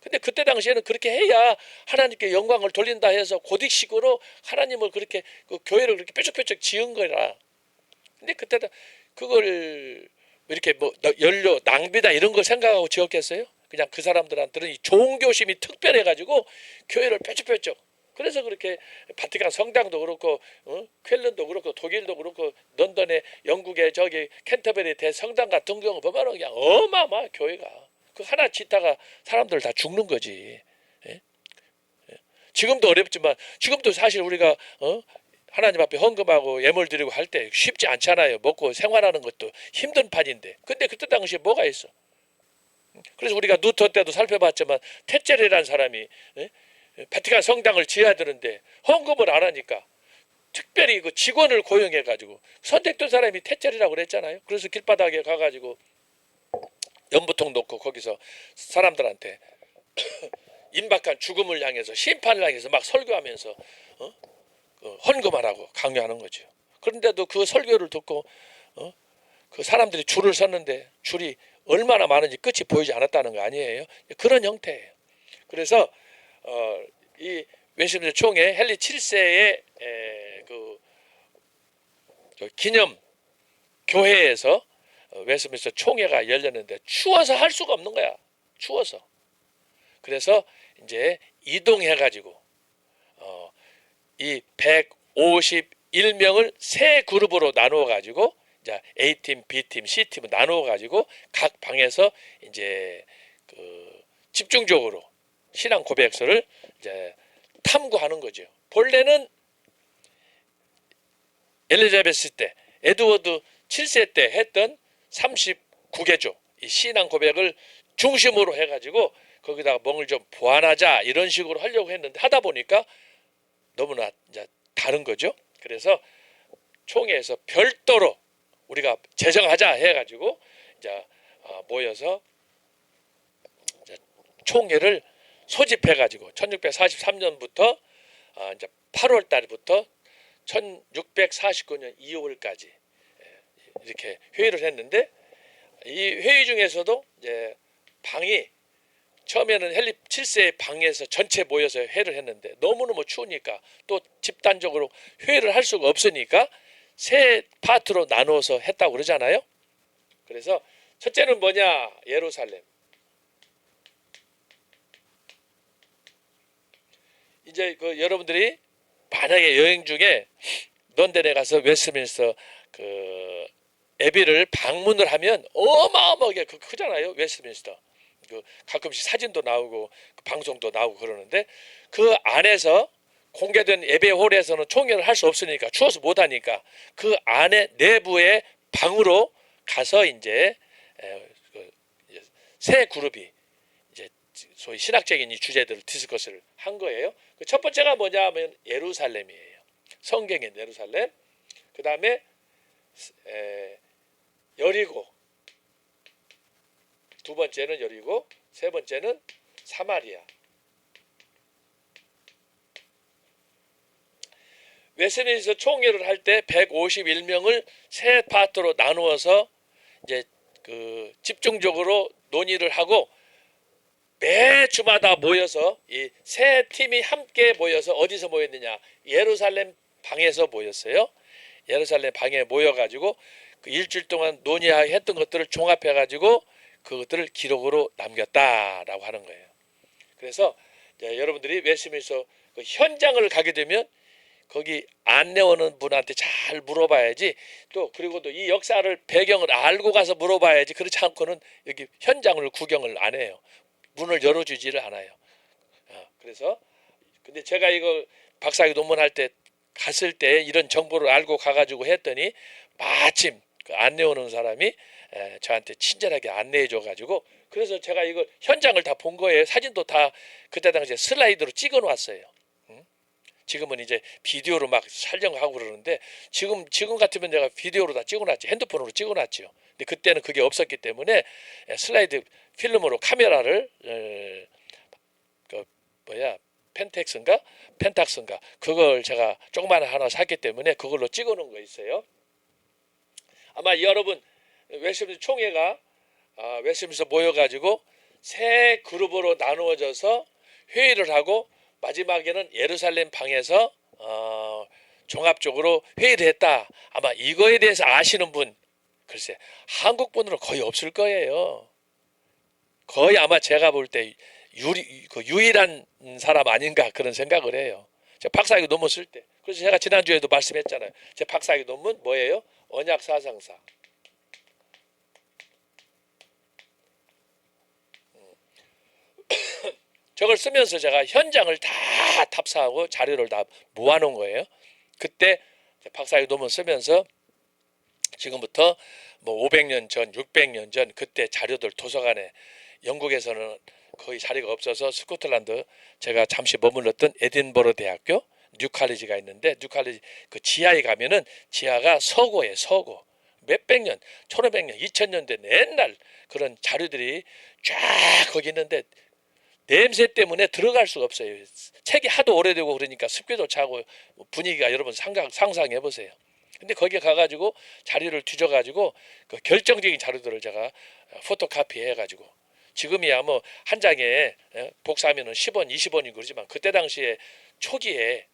A: 근데 그때 당시에는 그렇게 해야 하나님께 영광을 돌린다 해서 고딕식으로 하나님을 그렇게 그 교회를 그렇게 뾰족뾰족 지은 거라. 근데 그때도 그걸 이렇게 뭐 연료 낭비다 이런 걸 생각하고 지었겠어요? 그냥 그 사람들한테는 이 종교심이 특별해가지고 교회를 뾰족뾰족. 그래서 그렇게 바티칸 성당도 그렇고 쾰른도 그렇고 독일도 그렇고 런던의 영국의 저기 캔터베리 대성당 같은 경우 보면 그냥 어마어마 교회가 그 하나 짓다가 사람들 다 죽는 거지. 예? 지금도 어렵지만 지금도 사실 우리가 하나님 앞에 헌금하고 예물 드리고 할 때 쉽지 않잖아요. 먹고 생활하는 것도 힘든 판인데. 근데 그때 당시에 뭐가 있어? 그래서 우리가 누터 때도 살펴봤지만 테첼이라는 사람이 바티칸 성당을 지어야 되는데 헌금을 안 하니까 특별히 그 직원을 고용해가지고 선택된 사람이 테첼이라고 그랬잖아요. 그래서 길바닥에 가가지고 연부통 놓고 거기서 사람들한테 임박한 죽음을 향해서 심판을 향해서 막 설교하면서 헌금하라고 강요하는 거죠. 그런데도 그 설교를 듣고 그 사람들이 줄을 섰는데 줄이 얼마나 많은지 끝이 보이지 않았다는 거 아니에요. 그런 형태예요. 그래서 이 웨스트민스터 총회 헨리 7세의 그 기념 교회에서 웨스트민스터 총회가 열렸는데 추워서 할 수가 없는 거야. 추워서. 그래서 이제 이동해가지고 이 151명을 세 그룹으로 나누어 가지고 이제 A팀, B팀, C팀을 나누어 가지고 각 방에서 이제 그 집중적으로 신앙 고백서를 이제 탐구하는 거죠. 본래는 엘리자베스 때, 에드워드 7세 때 했던 39개조 이 신앙 고백을 중심으로 해가지고 거기다가 뭔가 좀 보완하자 이런 식으로 하려고 했는데 하다 보니까 너무나 이제 다른 거죠. 그래서 총회에서 별도로 우리가 제정하자 해가지고 이제 모여서 이제 총회를 소집해가지고 1643년부터 이제 8월 달부터 1649년 2월까지 이렇게 회의를 했는데 이 회의 중에서도 이제 방이 처음에는 헨리 7세의 방에서 전체 모여서 회의를 했는데 너무너무 추우니까 또 집단적으로 회의를 할 수가 없으니까 세 파트로 나누어서 했다고 그러잖아요. 그래서 첫째는 뭐냐? 예루살렘. 이제 그 여러분들이 만약에 여행 중에 런던에 가서 웨스트민스터 그 에비를 방문을 하면 어마어마하게 크잖아요. 웨스트민스터. 가끔씩 사진도 나오고 방송도 나오고 그러는데 그 안에서 공개된 예배홀에서는 총회를 할 수 없으니까 추워서 못 하니까 그 안에 내부의 방으로 가서 이제 세 그룹이 이제 소위 신학적인 이 주제들을 디스커스를 한 거예요. 그 첫 번째가 뭐냐면 예루살렘이에요. 성경의 예루살렘. 그 다음에 여리고, 두 번째는 여리고, 세 번째는 사마리아. 웨스트민스터 총회를 할 때 151명을 세 파트로 나누어서 이제 집중적으로 논의를 하고 매 주마다 모여서 이 세 팀이 함께 모여서 어디서 모였느냐? 예루살렘 방에서 모였어요. 예루살렘 방에 모여가지고 그 일주일 동안 논의했던 것들을 종합해가지고 그것들을 기록으로 남겼다라고 하는 거예요. 그래서 여러분들이 웨스트민스터 그 현장을 가게 되면 거기 안내오는 분한테 잘 물어봐야지. 또 그리고 또 이 역사를 배경을 알고 가서 물어봐야지. 그렇지 않고는 여기 현장을 구경을 안 해요. 문을 열어주지를 않아요. 그래서 근데 제가 이거 박사학위 논문할 때 갔을 때 이런 정보를 알고 가가지고 했더니 마침 그 안내오는 사람이 저한테 친절하게 안내해줘가지고 그래서 제가 이거 현장을 다 본 거예요. 사진도 다 그때 당시에 슬라이드로 찍어놨어요. 지금은 이제 비디오로 막 촬영하고 그러는데 지금 같으면 내가 비디오로 다 찍어놨지, 핸드폰으로 찍어놨죠. 근데 그때는 그게 없었기 때문에 슬라이드 필름으로 카메라를 펜탁스인가 그걸 제가 조그마한 하나 샀기 때문에 그걸로 찍어놓은 거 있어요. 아마 여러분 웨스트민스터 총회가 웨스트민스터 모여가지고 세 그룹으로 나누어져서 회의를 하고 마지막에는 예루살렘 방에서 종합적으로 회의를 했다. 아마 이거에 대해서 아시는 분 글쎄 한국 분들은 거의 없을 거예요. 거의 아마 제가 볼 때 유일한 사람 아닌가 그런 생각을 해요. 제가 박사학위 논문 쓸 때. 그래서 제가 지난주에도 말씀했잖아요. 제 박사학위 논문 뭐예요? 언약사상사. 저걸 쓰면서 제가 현장을 다 탑사하고 자료를 다 모아놓은 거예요. 그때 박사학위 논문 쓰면서 지금부터 뭐 500년 전, 600년 전 그때 자료들 도서관에 영국에서는 거의 자리가 없어서 스코틀랜드 제가 잠시 머물렀던 에딘버러 대학교 뉴칼리지가 있는데 뉴칼리지 그 지하에 가면은 지하가 서고예요. 서고. 몇백 년, 1500년, 2000년대 옛날 그런 자료들이 쫙 거기 있는데 냄새 때문에 들어갈 수가 없어요. 책이 하도 오래되고 그러니까 습기도 차고 분위기가 여러분 상상해 보세요. 근데 거기에 가가지고 자료를 뒤져가지고 그 결정적인 자료들을 제가 포토카피 해가지고 지금이야 뭐 한 장에 복사하면은 10원, 20원이고 그러지만 그때 당시에 초기에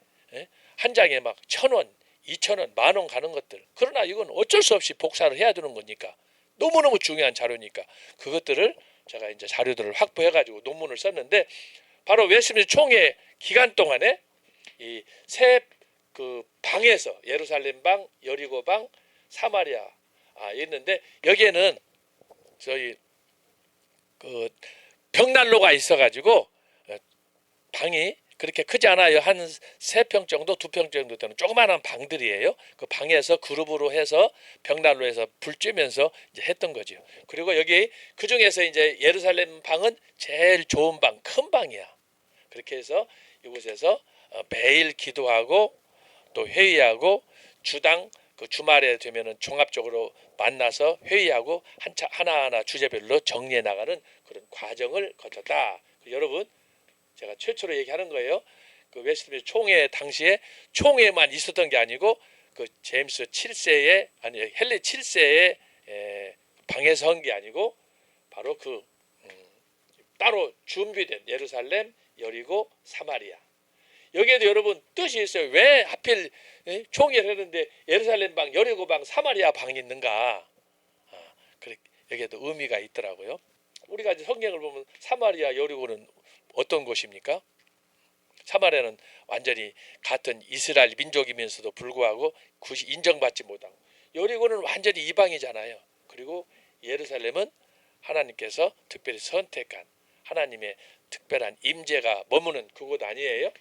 A: 한 장에 막 1,000원, 2,000원, 10,000원 가는 것들. 그러나 이건 어쩔 수 없이 복사를 해야 되는 거니까 너무너무 중요한 자료니까 그것들을 제가 이제 자료들을 확보해가지고 논문을 썼는데 바로 웨스트민스터 총회 기간 동안에 이 세 그 방에서 예루살렘 방, 여리고 방, 사마리아 있는데 여기에는 저희 그 벽난로가 있어가지고 방이 그렇게 크지 않아요. 한 3평 정도, 2평 정도 되는 조그마한 방들이에요. 그 방에서 그룹으로 해서 벽난로에서 불 쬐면서 이제 했던 거죠. 그리고 여기 그 중에서 이제 예루살렘 방은 제일 좋은 방, 큰 방이야. 그렇게 해서 이곳에서 매일 기도하고 또 회의하고 주당 그 주말에 되면은 종합적으로 만나서 회의하고 하나하나 주제별로 정리해 나가는 그런 과정을 거쳤다. 여러분 제가 최초로 얘기하는 거예요. 그 웨스트민스터 총회 당시에 총회만 있었던 게 아니고 그 제임스 7세의 헨리 7세의 방에서 한 게 아니고 바로 그 따로 준비된 예루살렘, 여리고, 사마리아. 여기에도 여러분 뜻이 있어요. 왜 하필 총회를 했는데 예루살렘 방, 여리고 방, 사마리아 방이 있는가? 여기에도 의미가 있더라고요. 우리가 이제 성경을 보면 사마리아, 여리고는 어떤 곳입니까? 사마리아는 완전히 같은 이스라엘 민족이면서도 불구하고 굳이 인정받지 못하고 여리고는 완전히 이방이잖아요. 그리고 예루살렘은 하나님께서 특별히 선택한 하나님의 특별한 임재가 머무는 그곳 아니에요?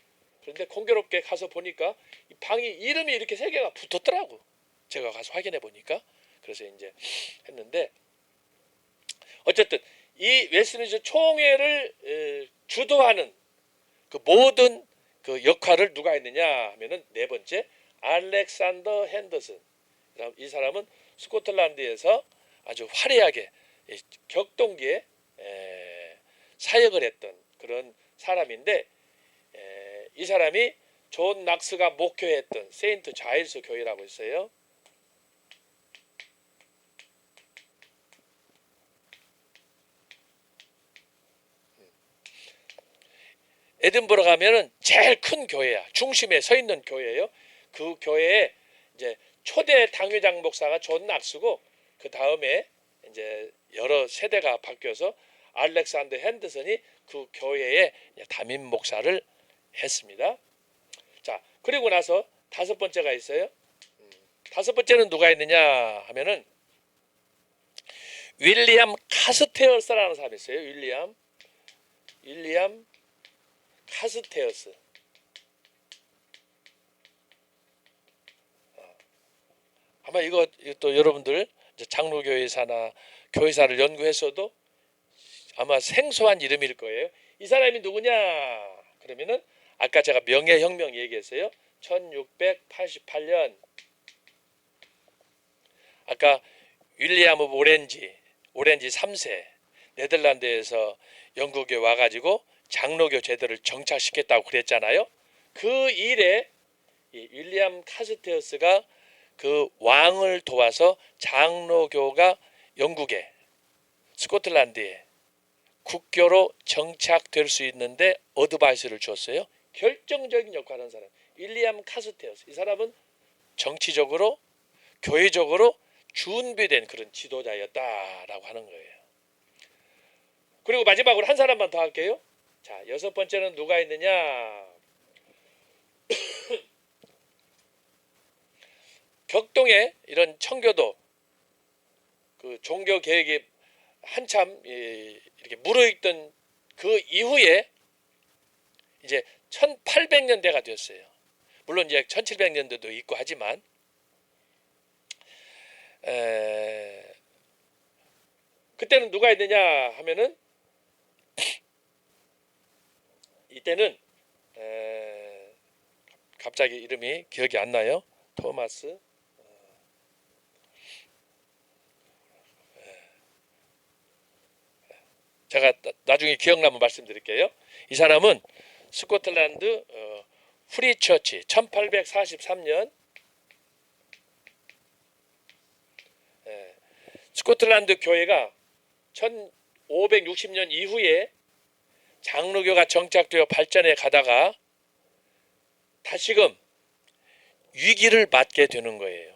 A: 그런데 공교롭게 가서 보니까 이 방이 이름이 이렇게 세 개가 붙었더라고. 제가 가서 확인해 보니까. 그래서 이제 했는데 어쨌든 이 웨스트민스터 총회를 주도하는 그 모든 그 역할을 누가 했느냐 하면은 네 번째 알렉산더 핸더슨. 이 사람은 스코틀랜드에서 아주 화려하게 격동기에 사역을 했던 그런 사람인데 이 사람이 존 낙스가 목회했던 세인트 자일스 교회라고 있어요. 에든버러 가면은 제일 큰 교회야. 중심에 서 있는 교회예요. 그 교회에 이제 초대 당회장 목사가 존 낙스고 그 다음에 이제 여러 세대가 바뀌어서 알렉산더 핸더슨이 그 교회의 담임 목사를 했습니다. 자, 그리고 나서 다섯 번째가 있어요. 다섯 번째는 누가 있느냐 하면은 윌리엄 카스테어스라는 사람이 있어요. 윌리엄 카스테어스. 아마 이것도 여러분들 장로교회사나 교회사를 연구해서도 아마 생소한 이름일 거예요. 이 사람이 누구냐? 그러면은 아까 제가 명예혁명 얘기했어요. 1688년 아까 윌리엄 오브 오렌지 3세 네덜란드에서 영국에 와가지고 장로교 제도를 정착시켰다고 그랬잖아요. 그 일에 이 윌리엄 카스테어스가 그 왕을 도와서 장로교가 영국에 스코틀랜드에 국교로 정착될 수 있는데 어드바이스를 줬어요. 결정적인 역할을 한 사람 윌리엄 카스테어스. 이 사람은 정치적으로 교회적으로 준비된 그런 지도자였다라고 하는 거예요. 그리고 마지막으로 한 사람만 더 할게요. 자, 여섯 번째는 누가 있느냐? 격동에 이런 청교도 그 종교 개혁이 한참 이렇게 무르익던 그 이후에 이제 1800년대가 됐어요. 물론 이제 1700년대도 있고 하지만 그때는 누가 있느냐 하면은 이때는 갑자기 이름이 기억이 안 나요. 토마스 제가 나중에 기억나면 말씀드릴게요. 이 사람은 스코틀랜드 프리처치 1843년 스코틀랜드 교회가 1560년 이후에 장로교가 정착되어 발전해 가다가 다시금 위기를 맞게 되는 거예요.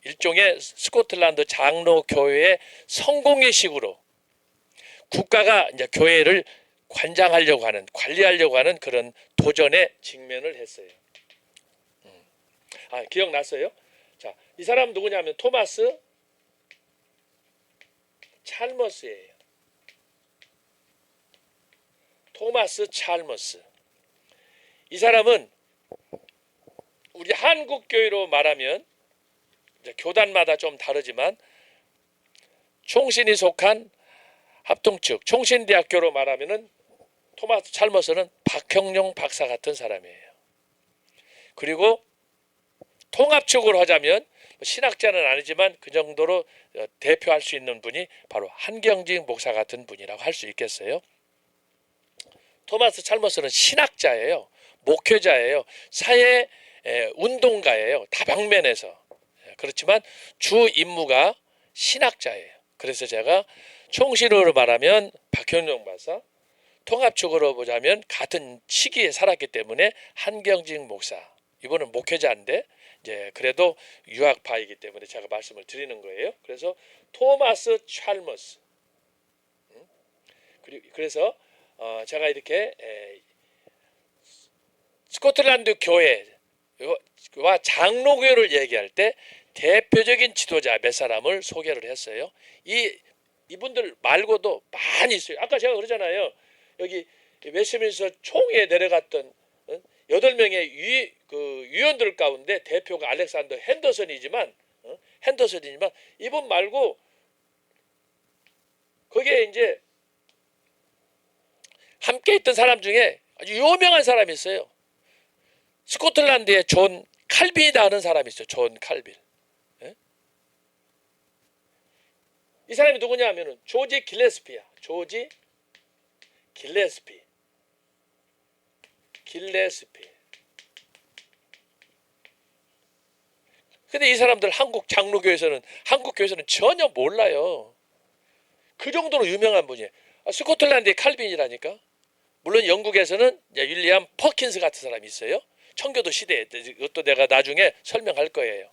A: 일종의 스코틀랜드 장로교회의 성공의 식으로 국가가 이제 교회를 관장하려고 하는, 관리하려고 하는 그런 도전에 직면을 했어요. 기억났어요? 자, 이 사람 누구냐면 토마스 찰머스예요. 토마스 찰머스. 이 사람은 우리 한국 교회로 말하면 이제 교단마다 좀 다르지만 총신이 속한 합동측 총신대학교로 말하면은 토마스 찰머스는 박형룡 박사 같은 사람이에요. 그리고 통합측으로 하자면 신학자는 아니지만 그 정도로 대표할 수 있는 분이 바로 한경직 목사 같은 분이라고 할 수 있겠어요. 토마스 찰머스는 신학자예요. 목회자예요. 사회 운동가예요. 다방면에서. 그렇지만 주 임무가 신학자예요. 그래서 제가 총신으로 말하면 박형룡 박사, 통합적으로 보자면 같은 시기에 살았기 때문에 한경직 목사. 이분은 목회자인데 이제 그래도 유학파이기 때문에 제가 말씀을 드리는 거예요. 그래서 토마스 찰머스. 그래서 제가 이렇게 스코틀랜드 교회와 장로교회를 얘기할 때 대표적인 지도자 몇 사람을 소개를 했어요. 이분들 말고도 많이 있어요. 아까 제가 그러잖아요. 여기 웨스트민스터 총회에 내려갔던 8명의 위원들 가운데 대표가 알렉산더 핸더슨이지만 이분 말고 거기에 이제 함께 있던 사람 중에 아주 유명한 사람이 있어요. 스코틀랜드의 존 칼빈이다 하는 사람이 있어요. 존 칼빈. 예? 이 사람이 누구냐 하면은 조지 길레스피야. 조지 길레스피. 근데 이 사람들 한국 장로교에서는 전혀 몰라요. 그 정도로 유명한 분이에요. 스코틀랜드의 칼빈이라니까. 물론 영국에서는 윌리엄 퍼킨스 같은 사람이 있어요. 청교도 시대에. 이것도 내가 나중에 설명할 거예요.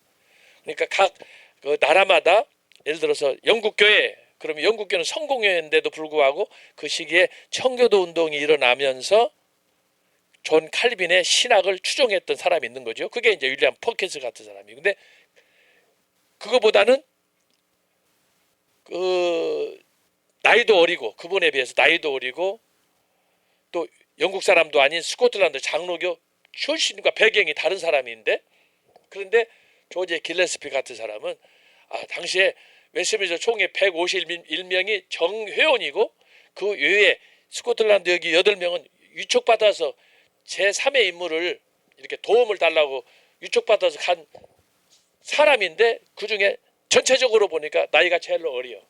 A: 그러니까 각 그 나라마다 예를 들어서 영국교회, 그러면 영국교회는 성공회인데도 불구하고 그 시기에 청교도 운동이 일어나면서 존 칼빈의 신학을 추종했던 사람이 있는 거죠. 그게 이제 윌리엄 퍼킨스 같은 사람이. 근데 그거보다는 나이도 어리고, 그분에 비해서 나이도 어리고, 또 영국 사람도 아닌 스코틀랜드 장로교 출신과 배경이 다른 사람인데, 그런데 조지 길레스피 같은 사람은 당시에 웨스트민스터 총회 151명이 정회원이고, 그 외에 스코틀랜드 여기 8명은 위촉받아서 제3의 인물을 이렇게 도움을 달라고 위촉받아서 간 사람인데, 그 중에 전체적으로 보니까 나이가 제일 어려요.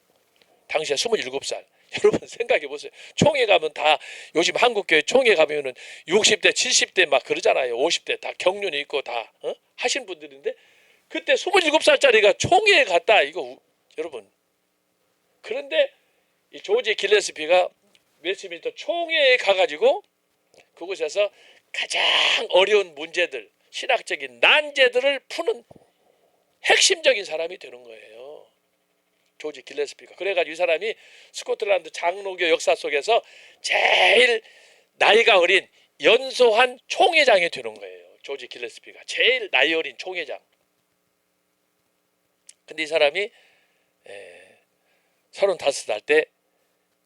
A: 당시에 27살. 여러분 생각해 보세요. 총회 가면 다 요즘 한국교회 총회 가면은 60대, 70대 막 그러잖아요. 50대 다 경륜이 있고 다 하신 분들인데, 그때 27살짜리가 총회에 갔다 이거 여러분. 그런데 이 조지 길레스피가 웨스트민스터 총회에 가가지고 그곳에서 가장 어려운 문제들, 신학적인 난제들을 푸는 핵심적인 사람이 되는 거예요. 조지 길레스피가. 그래가지고 이 사람이 스코틀랜드 장로교 역사 속에서 제일 나이가 어린 연소한 총회장이 되는 거예요. 조지 길레스피가 제일 나이 어린 총회장. 근데 이 사람이 35살 때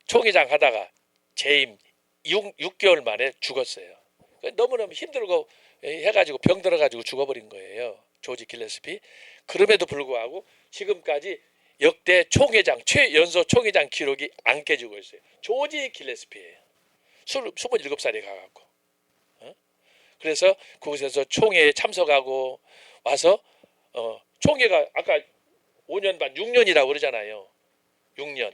A: 총회장 하다가 재임 6개월 만에 죽었어요. 너무너무 힘들고 해가지고 병 들어가지고 죽어버린 거예요. 조지 길레스피. 그럼에도 불구하고 지금까지 역대 총회장, 최연소 총회장 기록이 안 깨지고 있어요. 조지 길레스피예요. 27살에 가갖고. 그래서 그곳에서 총회에 참석하고 와서 총회가 아까 5년 반, 6년이라고 그러잖아요. 6년.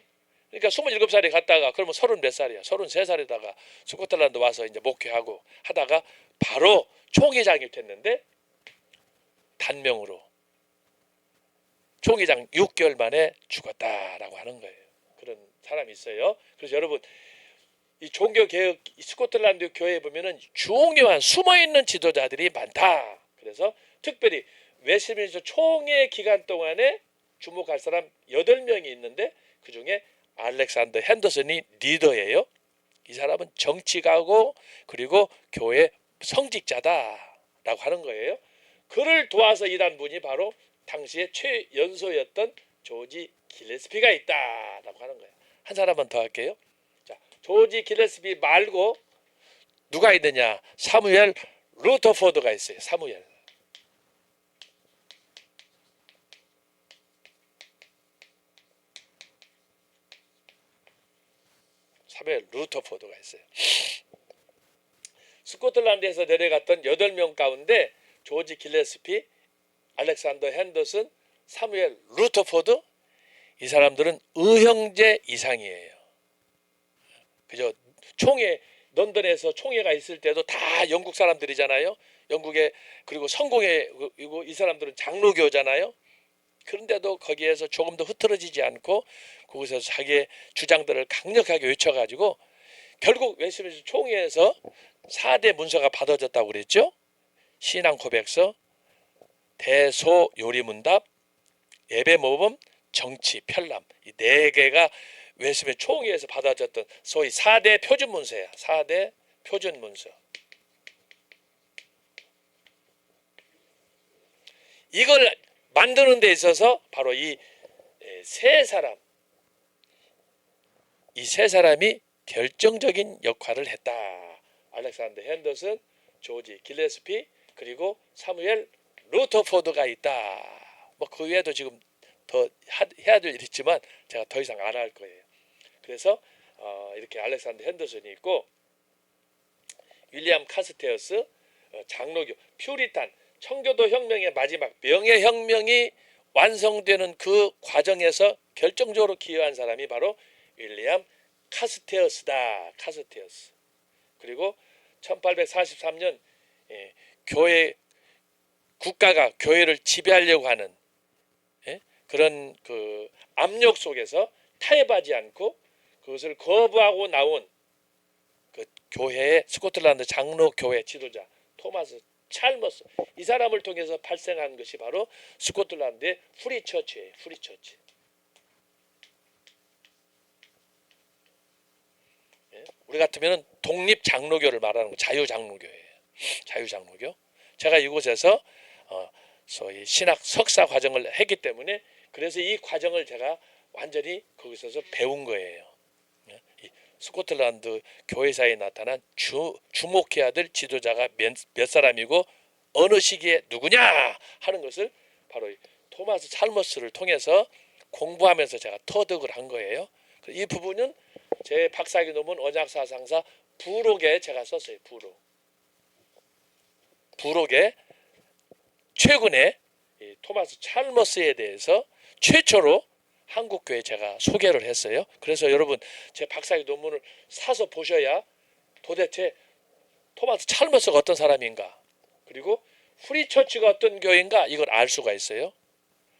A: 그러니까 27살에 갔다가 그러면 30몇 살이야. 33살에다가 스코틀랜드 와서 이제 목회하고 하다가 바로 총회장이 됐는데 단명으로 총회장 6개월 만에 죽었다라고 하는 거예요. 그런 사람이 있어요. 그래서 여러분 이 종교개혁 스코틀랜드 교회에 보면은 중요한 숨어있는 지도자들이 많다. 그래서 특별히 웨스트민스터 총회 기간 동안에 주목할 사람 8명이 있는데 그중에 알렉산더 핸더슨이 리더예요. 이 사람은 정치가고 그리고 교회 성직자다라고 하는 거예요. 그를 도와서 일한 분이 바로 당시에 최연소였던 조지 길레스피가 있다라고 하는 거예요. 한 사람만 더 할게요. 자, 조지 길레스피 말고 누가 있느냐? 사무엘 루터포드가 있어요. 사무엘 루터포드가 있어요. 스코틀랜드에서 내려갔던 8명 가운데 조지 길레스피, 알렉산더 핸더슨, 사무엘 루터포드, 이 사람들은 의형제 이상이에요. 그죠? 총회, 런던에서 총회가 있을 때도 다 영국 사람들이잖아요. 영국에, 그리고 성공회, 이 사람들은 장로교잖아요. 그런데도 거기에서 조금 더 흐트러지지 않고 그곳에서 자기의 주장들을 강력하게 외쳐가지고 결국 웨스트민스터 총회에서 4대 문서가 받아졌다고 그랬죠. 신앙 고백서, 대소요리문답, 예배모범, 정치, 편람, 이 4개가 웨스트민스터 총회에서 받아졌던 소위 4대 표준문서야. 4대 표준문서. 이걸 만드는 데 있어서 바로 이 세 사람, 이 세 사람이 결정적인 역할을 했다. 알렉산더 핸더슨, 조지 길레스피, 그리고 사무엘 루터포드가 있다. 뭐 그 외에도 지금 더 해야 될 일 있지만 제가 더 이상 안 할 거예요. 그래서 이렇게 알렉산더 핸더슨이 있고, 윌리엄 카스테어스, 장로교, 퓨리탄, 청교도 혁명의 마지막 명예혁명이 완성되는 그 과정에서 결정적으로 기여한 사람이 바로 윌리엄 카스테어스다. 카스테어스. 그리고 1843년 교회, 국가가 교회를 지배하려고 하는 그런 그 압력 속에서 타협하지 않고 그것을 거부하고 나온 그 교회의 스코틀랜드 장로 교회 지도자 토마스 찰머스, 이 사람을 통해서 발생한 것이 바로 스코틀랜드의 프리처치예요. 프리처치. 우리 같으면 독립 장로교를 말하는 거, 자유 장로교예요. 자유 장로교. 제가 이곳에서 소위 신학 석사 과정을 했기 때문에, 그래서 이 과정을 제가 완전히 거기서 배운 거예요. 이 스코틀랜드 교회사에 나타난 주목해야 될 지도자가 몇 사람이고 어느 시기에 누구냐 하는 것을 바로 이 토마스 찰머스를 통해서 공부하면서 제가 터득을 한 거예요. 이 부분은 제 박사학위 논문 언약사상사 부록에 제가 썼어요. 부록에 최근에 이 토마스 찰머스에 대해서 최초로 한국교회 제가 소개를 했어요. 그래서 여러분 제 박사학위 논문을 사서 보셔야 도대체 토마스 찰머스가 어떤 사람인가, 그리고 프리처치가 어떤 교회인가 이걸 알 수가 있어요.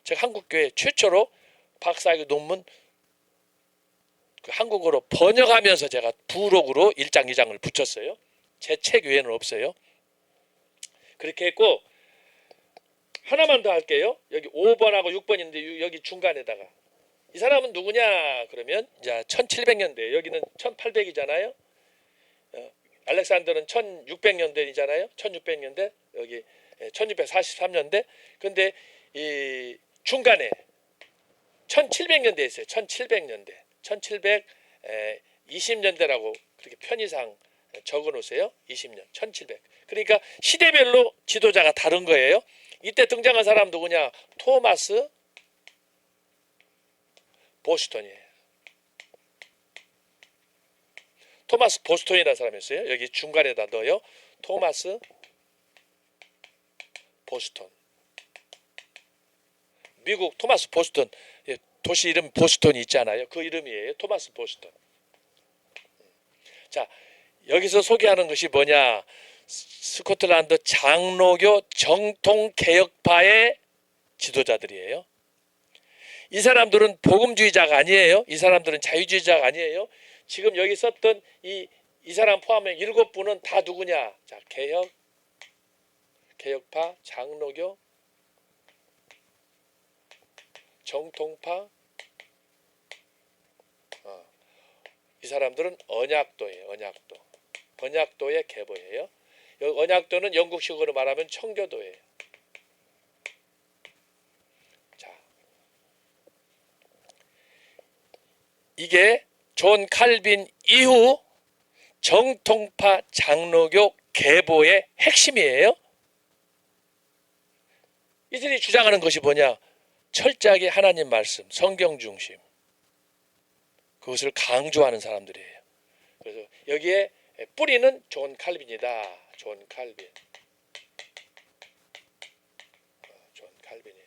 A: 제가 한국교회 최초로 박사학위 논문 그 한국어로 번역하면서 제가 부록으로 1장 2장을 붙였어요. 제 책 외에는 없어요. 그렇게 했고, 하나만 더 할게요. 여기 5번하고 6번인데 여기 중간에다가 이 사람은 누구냐 그러면 이제 1700년대, 여기는 1800이잖아요. 알렉산더는 1600년대이잖아요. 1600년대, 여기 1643년대. 근데 이 중간에 1700년대에 있어요. 1700년대. 1720년대라고 그렇게 편의상 적어 놓으세요. 20년. 1700. 그러니까 시대별로 지도자가 다른 거예요. 이때 등장한 사람 누구냐? 토마스 보스턴이에요. 토마스 보스턴이라는 사람이었어요. 여기 중간에다 넣어요. 토마스 보스턴. 미국 토마스 보스턴, 도시 이름 보스턴이 있잖아요. 그 이름이에요. 토마스 보스턴. 자, 여기서 소개하는 것이 뭐냐? 스코틀랜드 장로교 정통개혁파의 지도자들이에요. 이 사람들은 복음주의자가 아니에요. 이 사람들은 자유주의자가 아니에요. 지금 여기 썼던 이 사람 포함해 7분은 다 누구냐? 자, 개혁파, 장로교, 정통파. 이 사람들은 언약도예요. 언약도의 계보예요. 언약도는 영국식으로 말하면 청교도예요. 자, 이게 존 칼빈 이후 정통파 장로교 계보의 핵심이에요. 이들이 주장하는 것이 뭐냐? 철저하게 하나님 말씀, 성경 중심, 그것을 강조하는 사람들이에요. 그래서 여기에 뿌리는 존 칼빈이다. 존 칼빈. 존 칼빈이에요.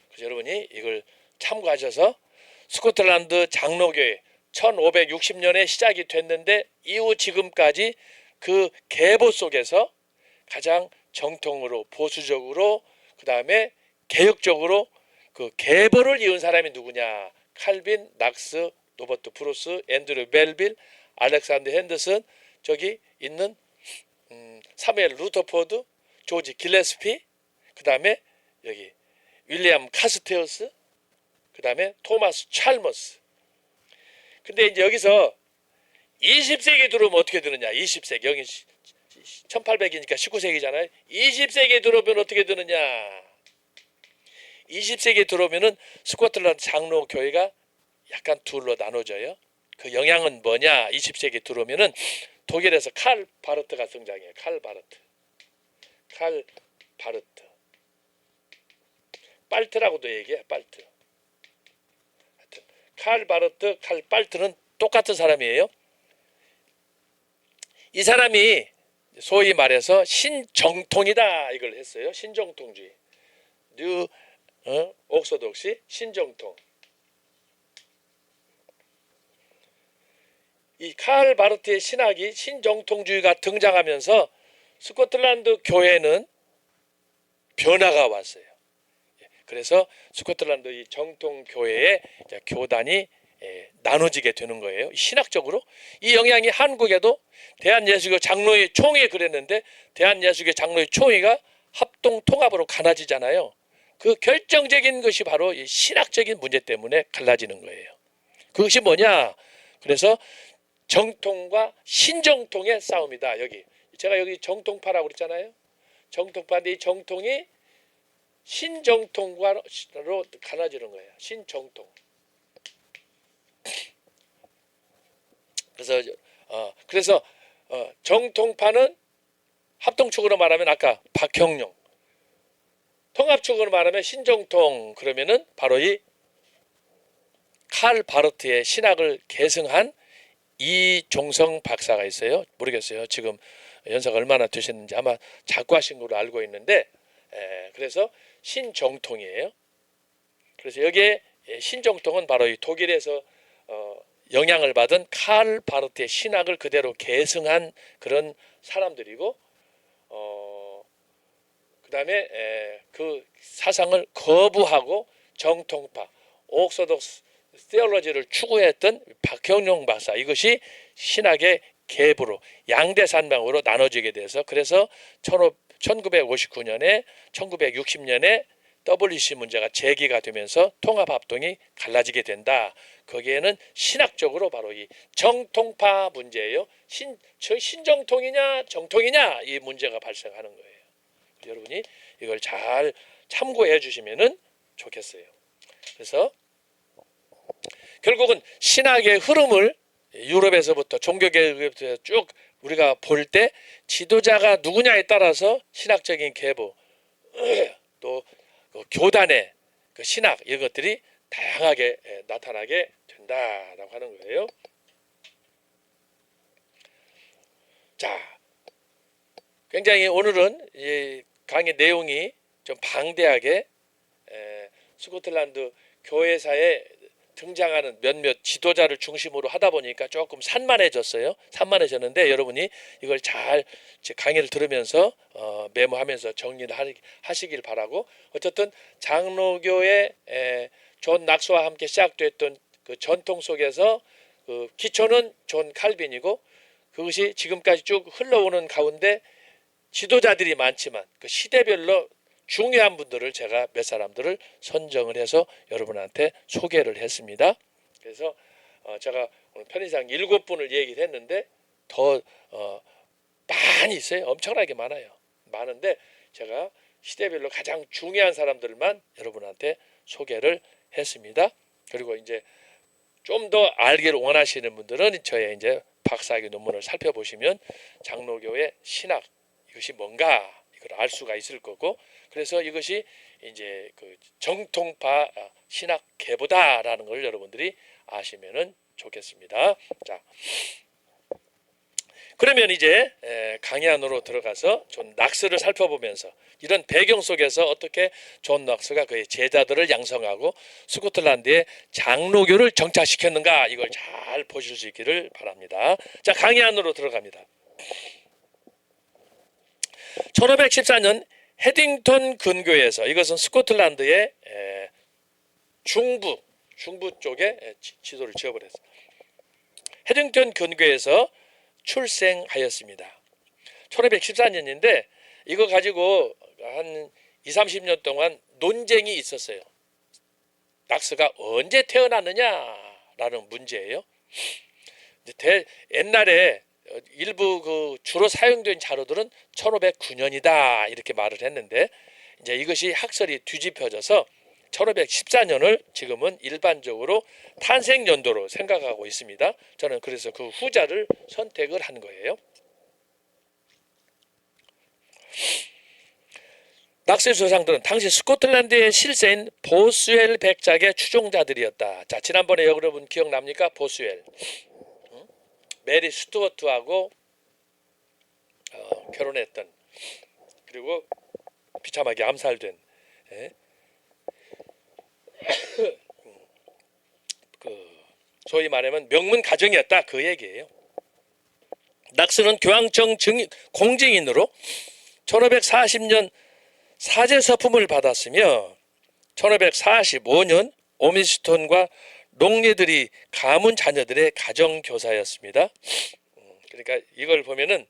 A: 그래서 여러분이 이걸 참고하셔서 스코틀랜드 장로교회 1560년에 시작이 됐는데 이후 지금까지 그 계보 속에서 가장 정통으로, 보수적으로, 그 다음에 개혁적으로 그 계보를 이은 사람이 누구냐? 칼빈, 낙스, 로버트 브루스, 앤드류 멜빌, 알렉산더 핸더슨, 저기 있는 사무엘 루터포드, 조지 길레스피, 그 다음에 여기 윌리엄 카스테어스, 그 다음에 토마스 찰머스. 근데 이제 여기서 20세기 들어오면 어떻게 되느냐? 20세기 여기 1800이니까 19세기잖아요. 20세기에 들어오면 어떻게 되느냐? 20세기에 들어오면은 스코틀랜드 장로 교회가 약간 둘로 나눠져요. 그 영향은 뭐냐? 20세기에 들어오면은 독일에서 칼 바르트가 등장해요. 칼 바르트. 빨트라고도 얘기해. 빨트. 하여튼 칼 바르트, 칼 빨트는 똑같은 사람이에요. 이 사람이 소위 말해서 신정통이다 이걸 했어요. 신정통주의. 뉴 옥소독시 신정통. 이 칼 바르트의 신학이 신정통주의가 등장하면서 스코틀랜드 교회는 변화가 왔어요. 그래서 스코틀랜드 이 정통 교회의 교단이 나눠지게 되는 거예요. 신학적으로 이 영향이 한국에도 대한예수교 장로회 총회 그랬는데 대한예수교 장로회 총회가 합동 통합으로 갈라지잖아요. 그 결정적인 것이 바로 이 신학적인 문제 때문에 갈라지는 거예요. 그것이 뭐냐? 그래서 정통과 신정통의 싸움이다. 여기 제가 여기 정통파라고 그랬잖아요. 정통파인데 이 정통이 신정통과로 갈라지는 거예요. 신정통. 그래서 정통파는 합동축으로 말하면 아까 박형룡, 통합축으로 말하면 신정통. 그러면은 바로 이 칼 바르트의 신학을 계승한 이종성 박사가 있어요. 모르겠어요. 지금 연세가 얼마나 되셨는지 아마 작고하신 걸로 알고 있는데, 그래서 신정통이에요. 그래서 여기에 신정통은 바로 이 독일에서 영향을 받은 칼 바르트의 신학을 그대로 계승한 그런 사람들이고, 그다음에 그 사상을 거부하고 정통파, 옥소독스 테올로지를 추구했던 박형룡 박사, 이것이 신학의 계부로 양대산맥으로 나눠지게 돼서, 그래서 1959년에 1960년에 WC 문제가 제기가 되면서 통합합동이 갈라지게 된다. 거기에는 신학적으로 바로 이 정통파 문제예요. 신정통이냐 정통이냐 이 문제가 발생하는 거예요. 여러분이 이걸 잘 참고해 주시면은 좋겠어요. 그래서 결국은 신학의 흐름을 유럽에서부터 종교개혁에서 쭉 우리가 볼 때 지도자가 누구냐에 따라서 신학적인 계보 또 그 교단의 그 신학 이런 것들이 다양하게 나타나게 된다라고 하는 거예요. 자, 굉장히 오늘은 이 강의 내용이 좀 방대하게 스코틀랜드 교회사에 등장하는 몇몇 지도자를 중심으로 하다 보니까 조금 산만해졌어요. 산만해졌는데 여러분이 이걸 잘 강의를 들으면서 메모하면서 정리를 하시길 바라고, 어쨌든 장로교의 존 낙스와 함께 시작됐던 그 전통 속에서 그 기초는 존 칼빈이고, 그것이 지금까지 쭉 흘러오는 가운데 지도자들이 많지만 그 시대별로 중요한 분들을 제가 몇 사람들을 선정을 해서 여러분한테 소개를 했습니다. 그래서 제가 오늘 편의상 7분을 얘기를 했는데 더 많이 있어요. 엄청나게 많은데 제가 시대별로 가장 중요한 사람들만 여러분한테 소개를 했습니다. 그리고 이제 좀 더 알기를 원하시는 분들은 저의 이제 박사학위 논문을 살펴보시면 장로교의 신학 이것이 뭔가 이걸 알 수가 있을 거고, 그래서 이것이 이제 그 정통파 신학 계보다라는 걸 여러분들이 아시면은 좋겠습니다. 자, 그러면 이제 강의 안으로 들어가서 존 낙스를 살펴보면서 이런 배경 속에서 어떻게 존 낙스가 그의 제자들을 양성하고 스코틀랜드의 장로교를 정착시켰는가, 이걸 잘 보실 수 있기를 바랍니다. 자, 강의 안으로 들어갑니다. 1514년 헤딩턴 근교에서, 이것은 스코틀랜드의 중부 쪽에 지도를 지어버렸어요. 헤딩턴 근교에서 출생하였습니다. 1514년인데 이거 가지고 한 20-30년 동안 논쟁이 있었어요. 낙스가 언제 태어났느냐라는 문제예요. 옛날에 일부 그 주로 사용된 자료들은 1509년이다 이렇게 말을 했는데 이제 이것이 학설이 뒤집혀져서 1514년을 지금은 일반적으로 탄생 연도로 생각하고 있습니다. 저는 그래서 그 후자를 선택을 한 거예요. 낙스의 조상들은 당시 스코틀랜드의 실세인 보스웰 백작의 추종자들이었다. 자, 지난번에 여러분 기억납니까? 보스웰. 메리 스튜어트하고 결혼했던, 그리고 비참하게 암살된, 소위 말하면 명문 가정이었다 그 얘기예요. 낙스는 교황청 공증인으로 1540년 사제 서품을 받았으며 1545년 오미스톤과 롱리들이 가문 자녀들의 가정 교사였습니다. 그러니까 이걸 보면은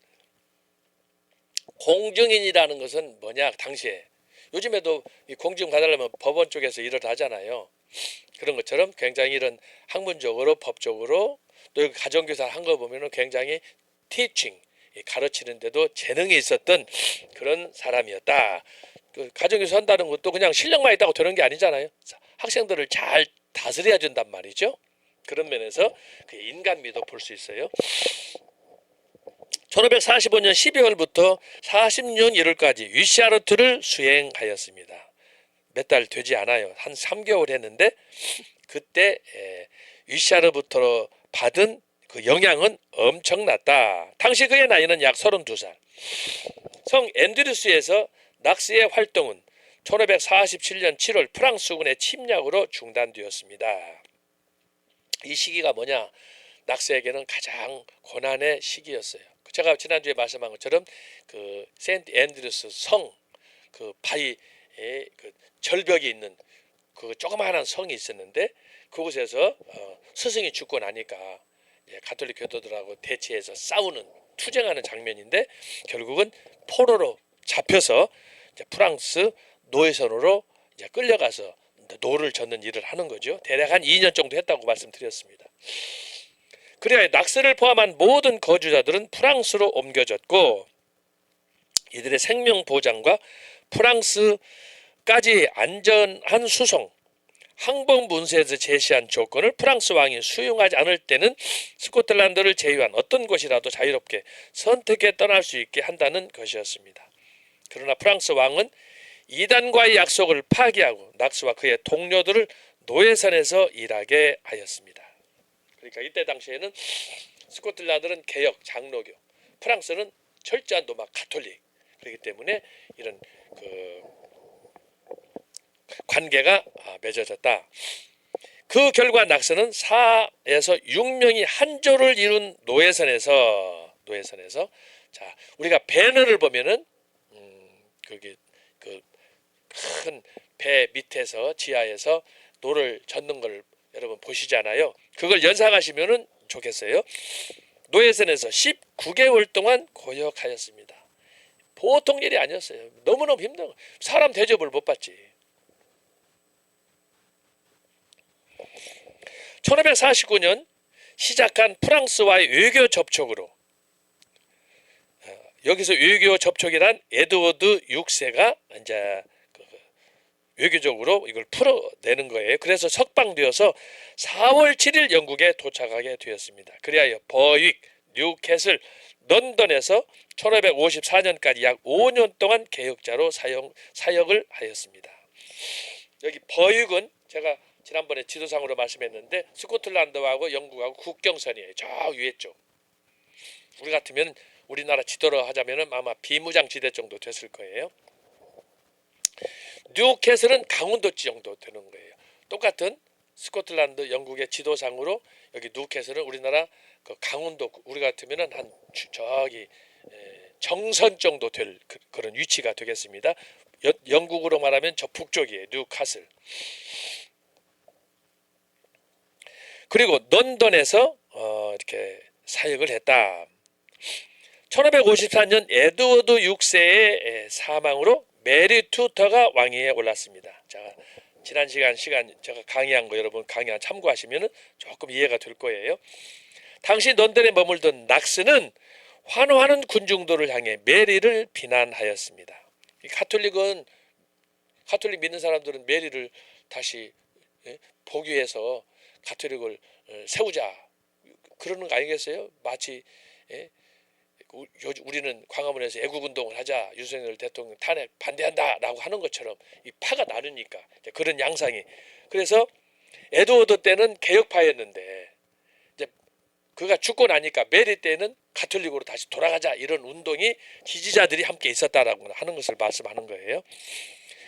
A: 공증인이라는 것은 뭐냐, 당시에 요즘에도 이 공증 받으려면 법원 쪽에서 일을 하잖아요. 그런 것처럼 굉장히 이런 학문적으로 법적으로 또 가정교사를 한 거 보면은 굉장히 티칭, 가르치는데도 재능이 있었던 그런 사람이었다. 그 가정교사 한다는 것도 그냥 실력만 있다고 되는 게 아니잖아요. 학생들을 잘 다스려야 된단 말이죠. 그런 면에서 그 인간미도 볼 수 있어요. 1545년 12월부터 40년 1월까지 위시아르트를 수행하였습니다. 몇 달 되지 않아요. 한 3개월 했는데 그때 위시아르부터 받은 그 영향은 엄청났다. 당시 그의 나이는 약 32살. 성 앤드류스에서 낙스의 활동은 1547년 7월 프랑스군의 침략으로 중단되었습니다. 이 시기가 뭐냐? 낙스에게는 가장 고난의 시기였어요. 제가 지난주에 말씀한 것처럼 그 세인트 앤드류스 성 그 바위에 그 절벽이 있는 그 조그마한 성이 있었는데 그곳에서 스승이 죽고 나니까 가톨릭 교도들하고 대치해서 싸우는 투쟁하는 장면인데 결국은 포로로 잡혀서 이제 프랑스 노예선으로 이제 끌려가서 노를 젓는 일을 하는 거죠. 대략 한 2년 정도 했다고 말씀드렸습니다. 그래야 낙스를 포함한 모든 거주자들은 프랑스로 옮겨졌고 이들의 생명 보장과 프랑스까지 안전한 수송, 항복 문서에서 제시한 조건을 프랑스 왕이 수용하지 않을 때는 스코틀랜드를 제외한 어떤 곳이라도 자유롭게 선택해 떠날 수 있게 한다는 것이었습니다. 그러나 프랑스 왕은 이단과의 약속을 파기하고 낙스와 그의 동료들을 노예선에서 일하게 하였습니다. 그러니까 이때 당시에는 스코틀랜드는 개혁 장로교, 프랑스는 철저한 로마 가톨릭, 그렇기 때문에 이런 그 관계가 맺어졌다. 그 결과 낙스는 4에서 6명이 한 조를 이룬 노예선에서 자, 우리가 배너를 보면은 거기 그 큰 배 밑에서 지하에서 노를 젓는 걸 여러분 보시잖아요. 그걸 연상하시면은 좋겠어요. 노예선에서 19개월 동안 고역하였습니다. 보통 일이 아니었어요. 너무너무 힘든 거. 사람 대접을 못 받지. 1549년 시작한 프랑스와의 외교 접촉으로 여기서 외교 접촉이란 에드워드 6세가 이제 외교적으로 이걸 풀어내는 거예요. 그래서 석방되어서 4월 7일 영국에 도착하게 되었습니다. 그리하여 버윅, 뉴캐슬, 런던에서 1554년까지 약 5년 동안 개혁자로 사역을 하였습니다. 여기 버윅은 제가 지난번에 지도상으로 말씀했는데 스코틀랜드하고 영국하고 국경선이에요. 저 위에 쪽. 우리 같으면 우리나라 지도로 하자면은 아마 비무장지대 정도 됐을 거예요. 뉴캐슬은 강원도지 정도 되는 거예요. 똑같은 스코틀랜드 영국의 지도상으로 여기 뉴캐슬은 우리나라 그 강원도 우리 같으면은 한 저기 정선 정도 될 그런 위치가 되겠습니다. 영국으로 말하면 저 북쪽이에요. 뉴캐슬. 그리고 런던에서 이렇게 사역을 했다. 1554년 에드워드 6세의 사망으로 메리 투터가 왕위에 올랐습니다. 자, 지난 시간 제가 강의한 거 여러분 강의 참고하시면 조금 이해가 될 거예요. 당시 런던에 머물던 낙스는 환호하는 군중들을 향해 메리를 비난하였습니다. 이 가톨릭 믿는 사람들은 메리를 다시 복위해서 가톨릭을 세우자 그러는 거 아니겠어요? 마치 우리는 광화문에서 애국운동을 하자, 윤석열 대통령 탄핵 반대한다라고 하는 것처럼 이 파가 나누니까 그런 양상이. 그래서 에드워드 때는 개혁파였는데 이제 그가 죽고 나니까 메리 때는 가톨릭으로 다시 돌아가자 이런 운동이 지지자들이 함께 있었다라고 하는 것을 말씀하는 거예요.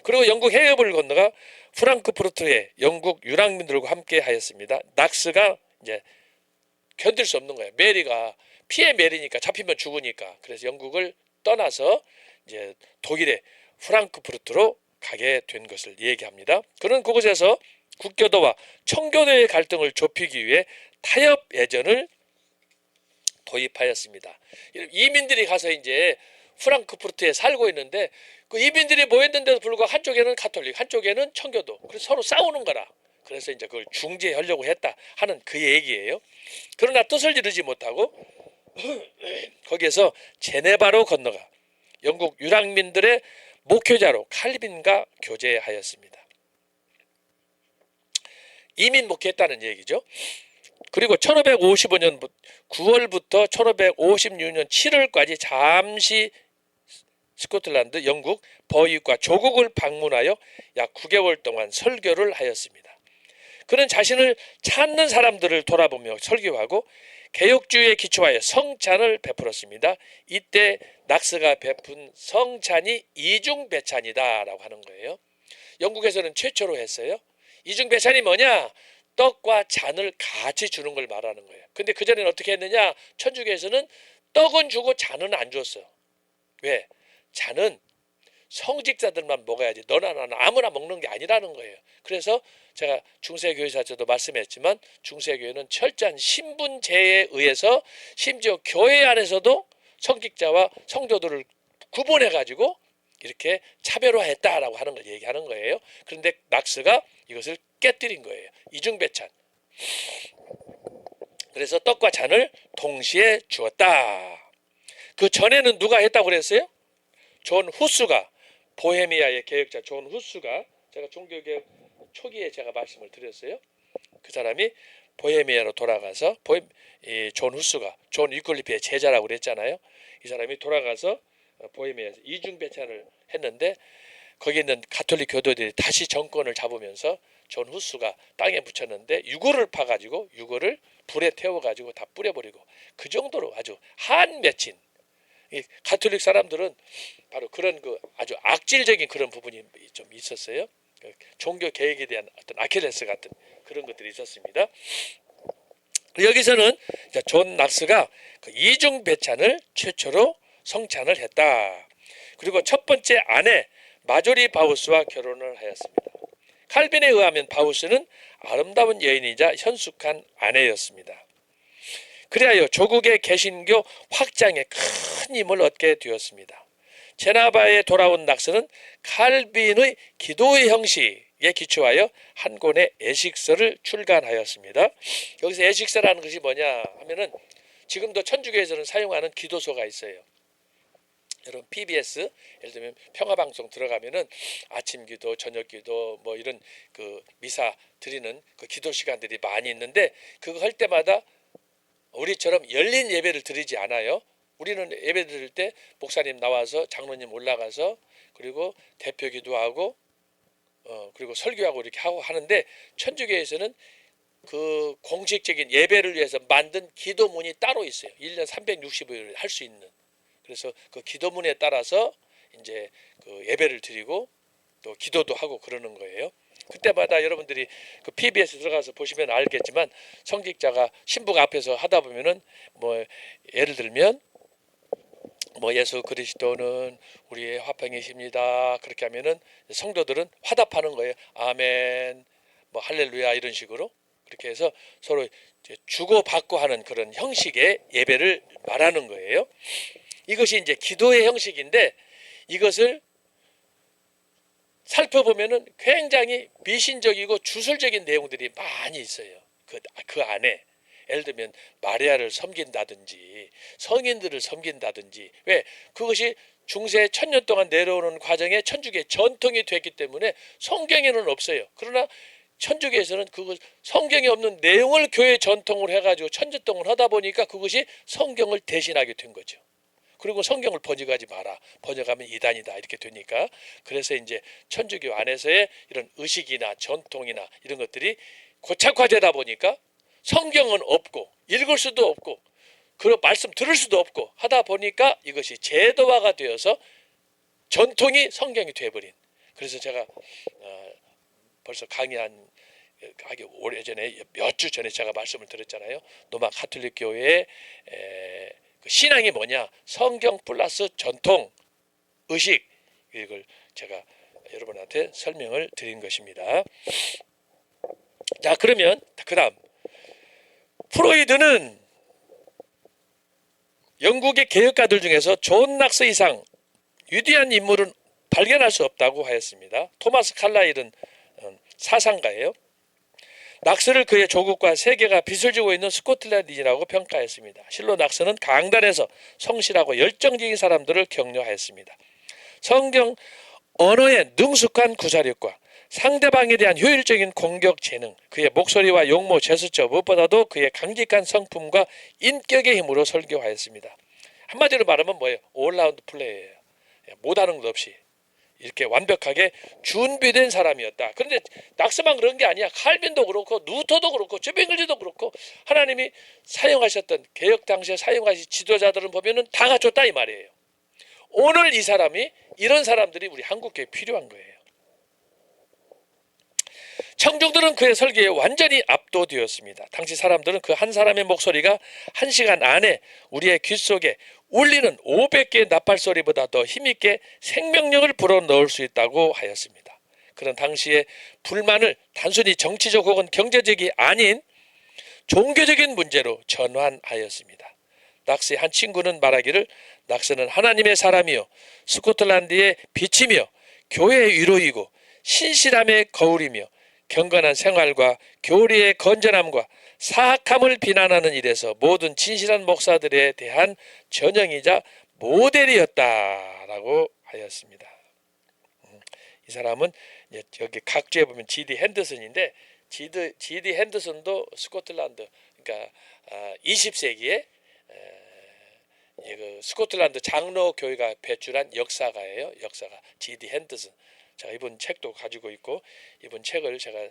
A: 그리고 영국 해협을 건너가 프랑크푸르트에 영국 유랑민들과 함께 하였습니다. 낙스가 이제 견딜 수 없는 거예요. 메리가 피해 메리니까 잡히면 죽으니까. 그래서 영국을 떠나서 이제 독일의 프랑크푸르트로 가게 된 것을 얘기합니다. 그는 그곳에서 국교도와 청교도의 갈등을 좁히기 위해 타협 예전을 도입하였습니다. 이민들이 가서 이제 프랑크푸르트에 살고 있는데 그 이민들이 모였는데도 불구하고 한쪽에는 가톨릭, 한쪽에는 청교도. 그래서 서로 싸우는 거라. 그래서 이제 그걸 중재하려고 했다 하는 그 얘기예요. 그러나 뜻을 이루지 못하고 거기에서 제네바로 건너가 영국 유랑민들의 목회자로 칼빈과 교제하였습니다. 이민 목회했다는 얘기죠. 그리고 1555년 9월부터 1556년 7월까지 잠시 스코틀랜드, 영국, 버위과 조국을 방문하여 약 9개월 동안 설교를 하였습니다. 그는 자신을 찾는 사람들을 돌아보며 설교하고 개혁주의에 기초하여 성찬을 베풀었습니다. 이때 낙스가 베푼 성찬이 이중배찬이다라고 하는 거예요. 영국에서는 최초로 했어요. 이중배찬이 뭐냐? 떡과 잔을 같이 주는 걸 말하는 거예요. 근데 그전에는 어떻게 했느냐? 천주교에서는 떡은 주고 잔은 안 줬어. 왜? 잔은 성직자들만 먹어야지 너나 나나 아무나 먹는 게 아니라는 거예요. 그래서 제가 중세교회사 때도 말씀했지만 중세교회는 철저한 신분제에 의해서 심지어 교회 안에서도 성직자와 성도들을 구분해가지고 이렇게 차별화했다라고 하는 걸 얘기하는 거예요. 그런데 낙스가 이것을 깨뜨린 거예요. 이중배찬. 그래서 떡과 잔을 동시에 주었다. 그 전에는 누가 했다고 그랬어요? 존 후스가, 보헤미아의 개혁자 존 후스가, 제가 종교개혁 초기에 제가 말씀을 드렸어요. 그 사람이 보헤미아로 돌아가서 존 후스가 존 위클리프의 제자라고 그랬잖아요. 이 사람이 돌아가서 보헤미아에서 이중배찬을 했는데 거기 있는 가톨릭 교도들이 다시 정권을 잡으면서 존 후스가 땅에 붙였는데 유골을 파가지고 유골을 불에 태워가지고 다 뿌려버리고 그 정도로 아주 한 맺힌 이 가톨릭 사람들은 바로 그런 그 아주 악질적인 그런 부분이 좀 있었어요. 종교 개혁에 대한 어떤 아킬레스 같은 그런 것들이 있었습니다. 여기서는 존 낙스가 그 이중 배찬을 최초로 성찬을 했다. 그리고 첫 번째 아내 마조리 바우스와 결혼을 하였습니다. 칼빈에 의하면 바우스는 아름다운 여인이자 현숙한 아내였습니다. 그리하여 조국의 개신교 확장에 큰 힘을 얻게 되었습니다. 제네바에 돌아온 낙스는 칼빈의 기도의 형식에 기초하여 한 권의 애식서를 출간하였습니다. 여기서 애식서라는 것이 뭐냐 하면은 지금도 천주교에서는 사용하는 기도서가 있어요. 여러분 PBS 예를 들면 평화방송 들어가면은 아침 기도, 저녁 기도 뭐 이런 그 미사 드리는 그 기도 시간들이 많이 있는데 그거 할 때마다 우리처럼 열린 예배를 드리지 않아요. 우리는 예배 드릴 때 목사님 나와서 장로님 올라가서 그리고 대표 기도하고 그리고 설교하고 이렇게 하고 하는데 천주교에서는 그 공식적인 예배를 위해서 만든 기도문이 따로 있어요. 1년 365일을 할 수 있는. 그래서 그 기도문에 따라서 이제 그 예배를 드리고 또 기도도 하고 그러는 거예요. 그때마다 여러분들이 그 PBS 들어가서 보시면 알겠지만 성직자가 신부가 앞에서 하다 보면은 뭐 예를 들면 뭐 예수 그리스도는 우리의 화평이십니다. 그렇게 하면은 성도들은 화답하는 거예요. 아멘, 뭐 할렐루야 이런 식으로 그렇게 해서 서로 주고받고 하는 그런 형식의 예배를 말하는 거예요. 이것이 이제 기도의 형식인데 이것을 살펴보면은 굉장히 미신적이고 주술적인 내용들이 많이 있어요. 그 안에. 예를 들면 마리아를 섬긴다든지 성인들을 섬긴다든지, 왜? 그것이 중세 1000년 동안 내려오는 과정에 천주교의 전통이 됐기 때문에 성경에는 없어요. 그러나 천주교에서는 그것 성경에 없는 내용을 교회 전통으로 해가지고 천년 동안 하다 보니까 그것이 성경을 대신하게 된 거죠. 그리고 성경을 번역하지 마라. 번역하면 이단이다. 이렇게 되니까. 그래서 이제 천주교 안에서의 이런 의식이나 전통이나 이런 것들이 고착화되다 보니까 성경은 없고 읽을 수도 없고 그 말씀 들을 수도 없고 하다 보니까 이것이 제도화가 되어서 전통이 성경이 되어버린. 그래서 제가 벌써 강의한 아주 오래전에 몇 주 전에 제가 말씀을 드렸잖아요. 로마 가톨릭 교회의 그 신앙이 뭐냐? 성경 플러스 전통, 의식, 이걸 제가 여러분한테 설명을 드린 것입니다. 자, 그러면 그 다음 프로이드는 영국의 개혁가들 중에서 존 낙스 이상 위대한 인물은 발견할 수 없다고 하였습니다. 토마스 칼라일은 사상가예요. 낙스를 그의 조국과 세계가 빚을 지고 있는 스코틀랜드인이라고 평가했습니다. 실로 낙스는 강단에서 성실하고 열정적인 사람들을 격려하였습니다. 성경 언어의 능숙한 구사력과 상대방에 대한 효율적인 공격 재능, 그의 목소리와 용모, 제스처, 무엇보다도 그의 강직한 성품과 인격의 힘으로 설교하였습니다. 한마디로 말하면 뭐예요? 올라운드 플레이예요. 못하는 것 없이 이렇게 완벽하게 준비된 사람이었다. 그런데 낙스만 그런 게 아니야. 칼빈도 그렇고 루터도 그렇고 쮸빙글리도 그렇고 하나님이 사용하셨던 개혁 당시에 사용하신 지도자들은 보면은 다 갖췄다 이 말이에요. 오늘 이 사람이 이런 사람들이 우리 한국교회에 필요한 거예요. 청중들은 그의 설교에 완전히 압도되었습니다. 당시 사람들은 그 한 사람의 목소리가 1시간 안에 우리의 귀 속에 울리는 500개의 나팔소리보다 더 힘있게 생명력을 불어넣을 수 있다고 하였습니다. 그런 당시의 불만을 단순히 정치적 혹은 경제적이 아닌 종교적인 문제로 전환하였습니다. 낙스의 한 친구는 말하기를 낙스는 하나님의 사람이요 스코틀랜드의 빛이며 교회의 위로이고 신실함의 거울이며 경건한 생활과 교리의 건전함과 사악함을 비난하는 일에서 모든 진실한 목사들에 대한 전형이자 모델이었다라고 하였습니다. 이 사람은 여기 각주에 보면 G.D. 핸더슨인데 G.D. 핸더슨도 스코틀랜드 그러니까 20세기에 스코틀랜드 장로 교회가 배출한 역사가예요. 역사가 G.D. 핸더슨. 제가 이분 책도 가지고 있고 이분 책을 제가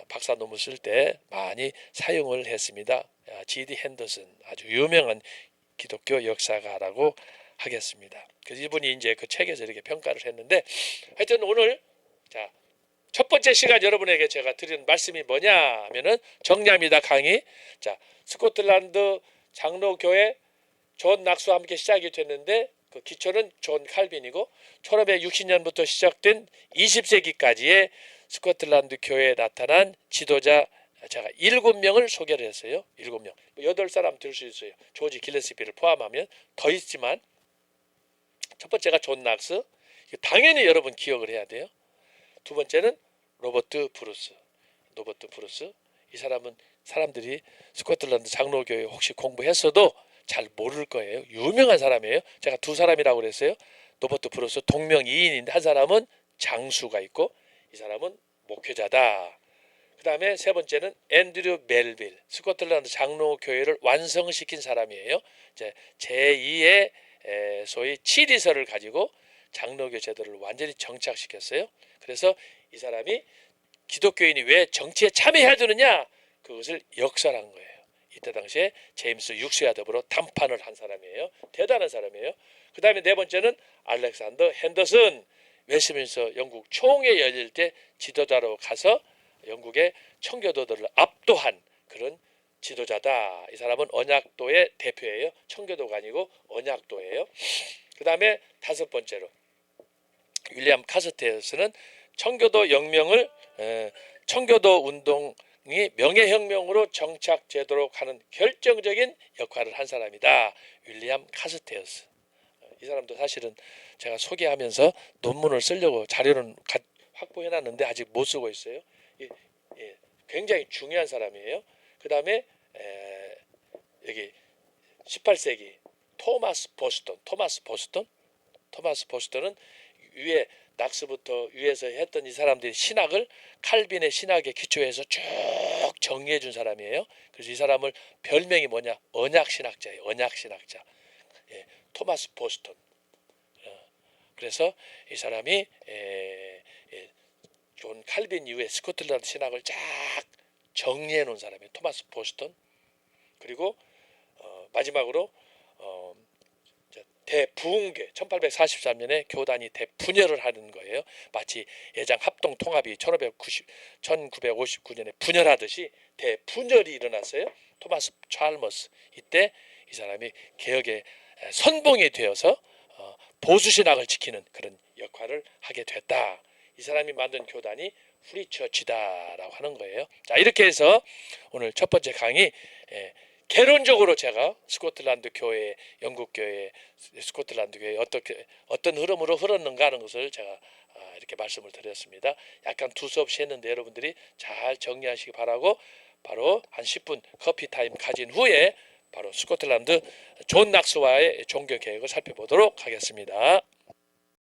A: 박사 논문 쓸 때 많이 사용을 했습니다. G.D. 핸더슨 아주 유명한 기독교 역사가라고 하겠습니다. 그래서 이분이 이제 그 책에서 이렇게 평가를 했는데 하여튼 오늘 자, 첫 번째 시간 여러분에게 제가 드리는 말씀이 뭐냐 하면은 정리합니다. 강의. 자, 스코틀랜드 장로교회 존 낙스와 함께 시작이 됐는데 그 기초는 존 칼빈이고 1560년부터 시작된 20세기까지의 스코틀랜드 교회에 나타난 지도자 제가 7명을 소개를 했어요. 7명. 8사람 들 수 있어요. 조지 길레스비를 포함하면 더 있지만 첫 번째가 존 낙스. 당연히 여러분 기억을 해야 돼요. 두 번째는 로버트 브루스. 로버트 브루스. 이 사람은 사람들이 스코틀랜드 장로교회 혹시 공부했어도 잘 모를 거예요. 유명한 사람이에요. 제가 두 사람이라고 그랬어요. 로버트 브루스 동명이인인데 한 사람은 장수가 있고 이 사람은 목회자다. 그 다음에 세 번째는 앤드류 멜빌. 스코틀랜드 장로교회를 완성시킨 사람이에요. 이제 제2의 소위 치리서를 가지고 장로교 제도를 완전히 정착시켰어요. 그래서 이 사람이 기독교인이 왜 정치에 참여해야 되느냐 그것을 역설한 거예요. 이때 당시에 제임스 6세와 더불어 담판을 한 사람이에요. 대단한 사람이에요. 그 다음에 네 번째는 알렉산더 핸더슨. 웨스트민스터 영국 총회 열릴 때 지도자로 가서 영국의 청교도들을 압도한 그런 지도자다. 이 사람은 언약도의 대표예요. 청교도가 아니고 언약도예요. 그 다음에 다섯 번째로 윌리엄 카스테스는 청교도 혁명을 청교도 운동이 명예혁명으로 정착되도록 하는 결정적인 역할을 한 사람이다. 윌리엄 카스테스. 이 사람도 사실은 제가 소개하면서 논문을 쓰려고 자료는 확보해놨는데 아직 못 쓰고 있어요. 굉장히 중요한 사람이에요. 그 다음에 여기 18세기 토마스 보스턴은 위에 낙스부터 위에서 했던 이 사람들이 신학을 칼빈의 신학에 기초해서 쭉 정리해 준 사람이에요. 그래서 이 사람을 별명이 뭐냐? 언약신학자예요. 언약신학자. 예, 토마스 보스턴. 그래서 이 사람이 존 칼빈 이후에 스코틀랜드 신학을 쫙 정리해 놓은 사람이에요. 토마스 보스턴. 그리고 마지막으로 대부흥회 1843년에 교단이 대분열을 하는 거예요. 마치 예장 합동 통합이 1959년에 분열하듯이 대분열이 일어났어요. 토마스 찰머스. 이때 이 사람이 개혁의 선봉이 되어서 보수 신학을 지키는 그런 역할을 하게 됐다. 이 사람이 만든 교단이 프리처치다라고 하는 거예요. 자, 이렇게 해서 오늘 첫 번째 강의 개론적으로 제가 스코틀랜드 교회, 영국 교회, 스코틀랜드 교회 어떤 흐름으로 흘렀는가 하는 것을 제가 이렇게 말씀을 드렸습니다. 약간 두서없이 했는데 여러분들이 잘 정리하시기 바라고 바로 한 10분 커피 타임 가진 후에 바로 스코틀랜드 존 낙스와의 종교 개혁을 살펴보도록 하겠습니다.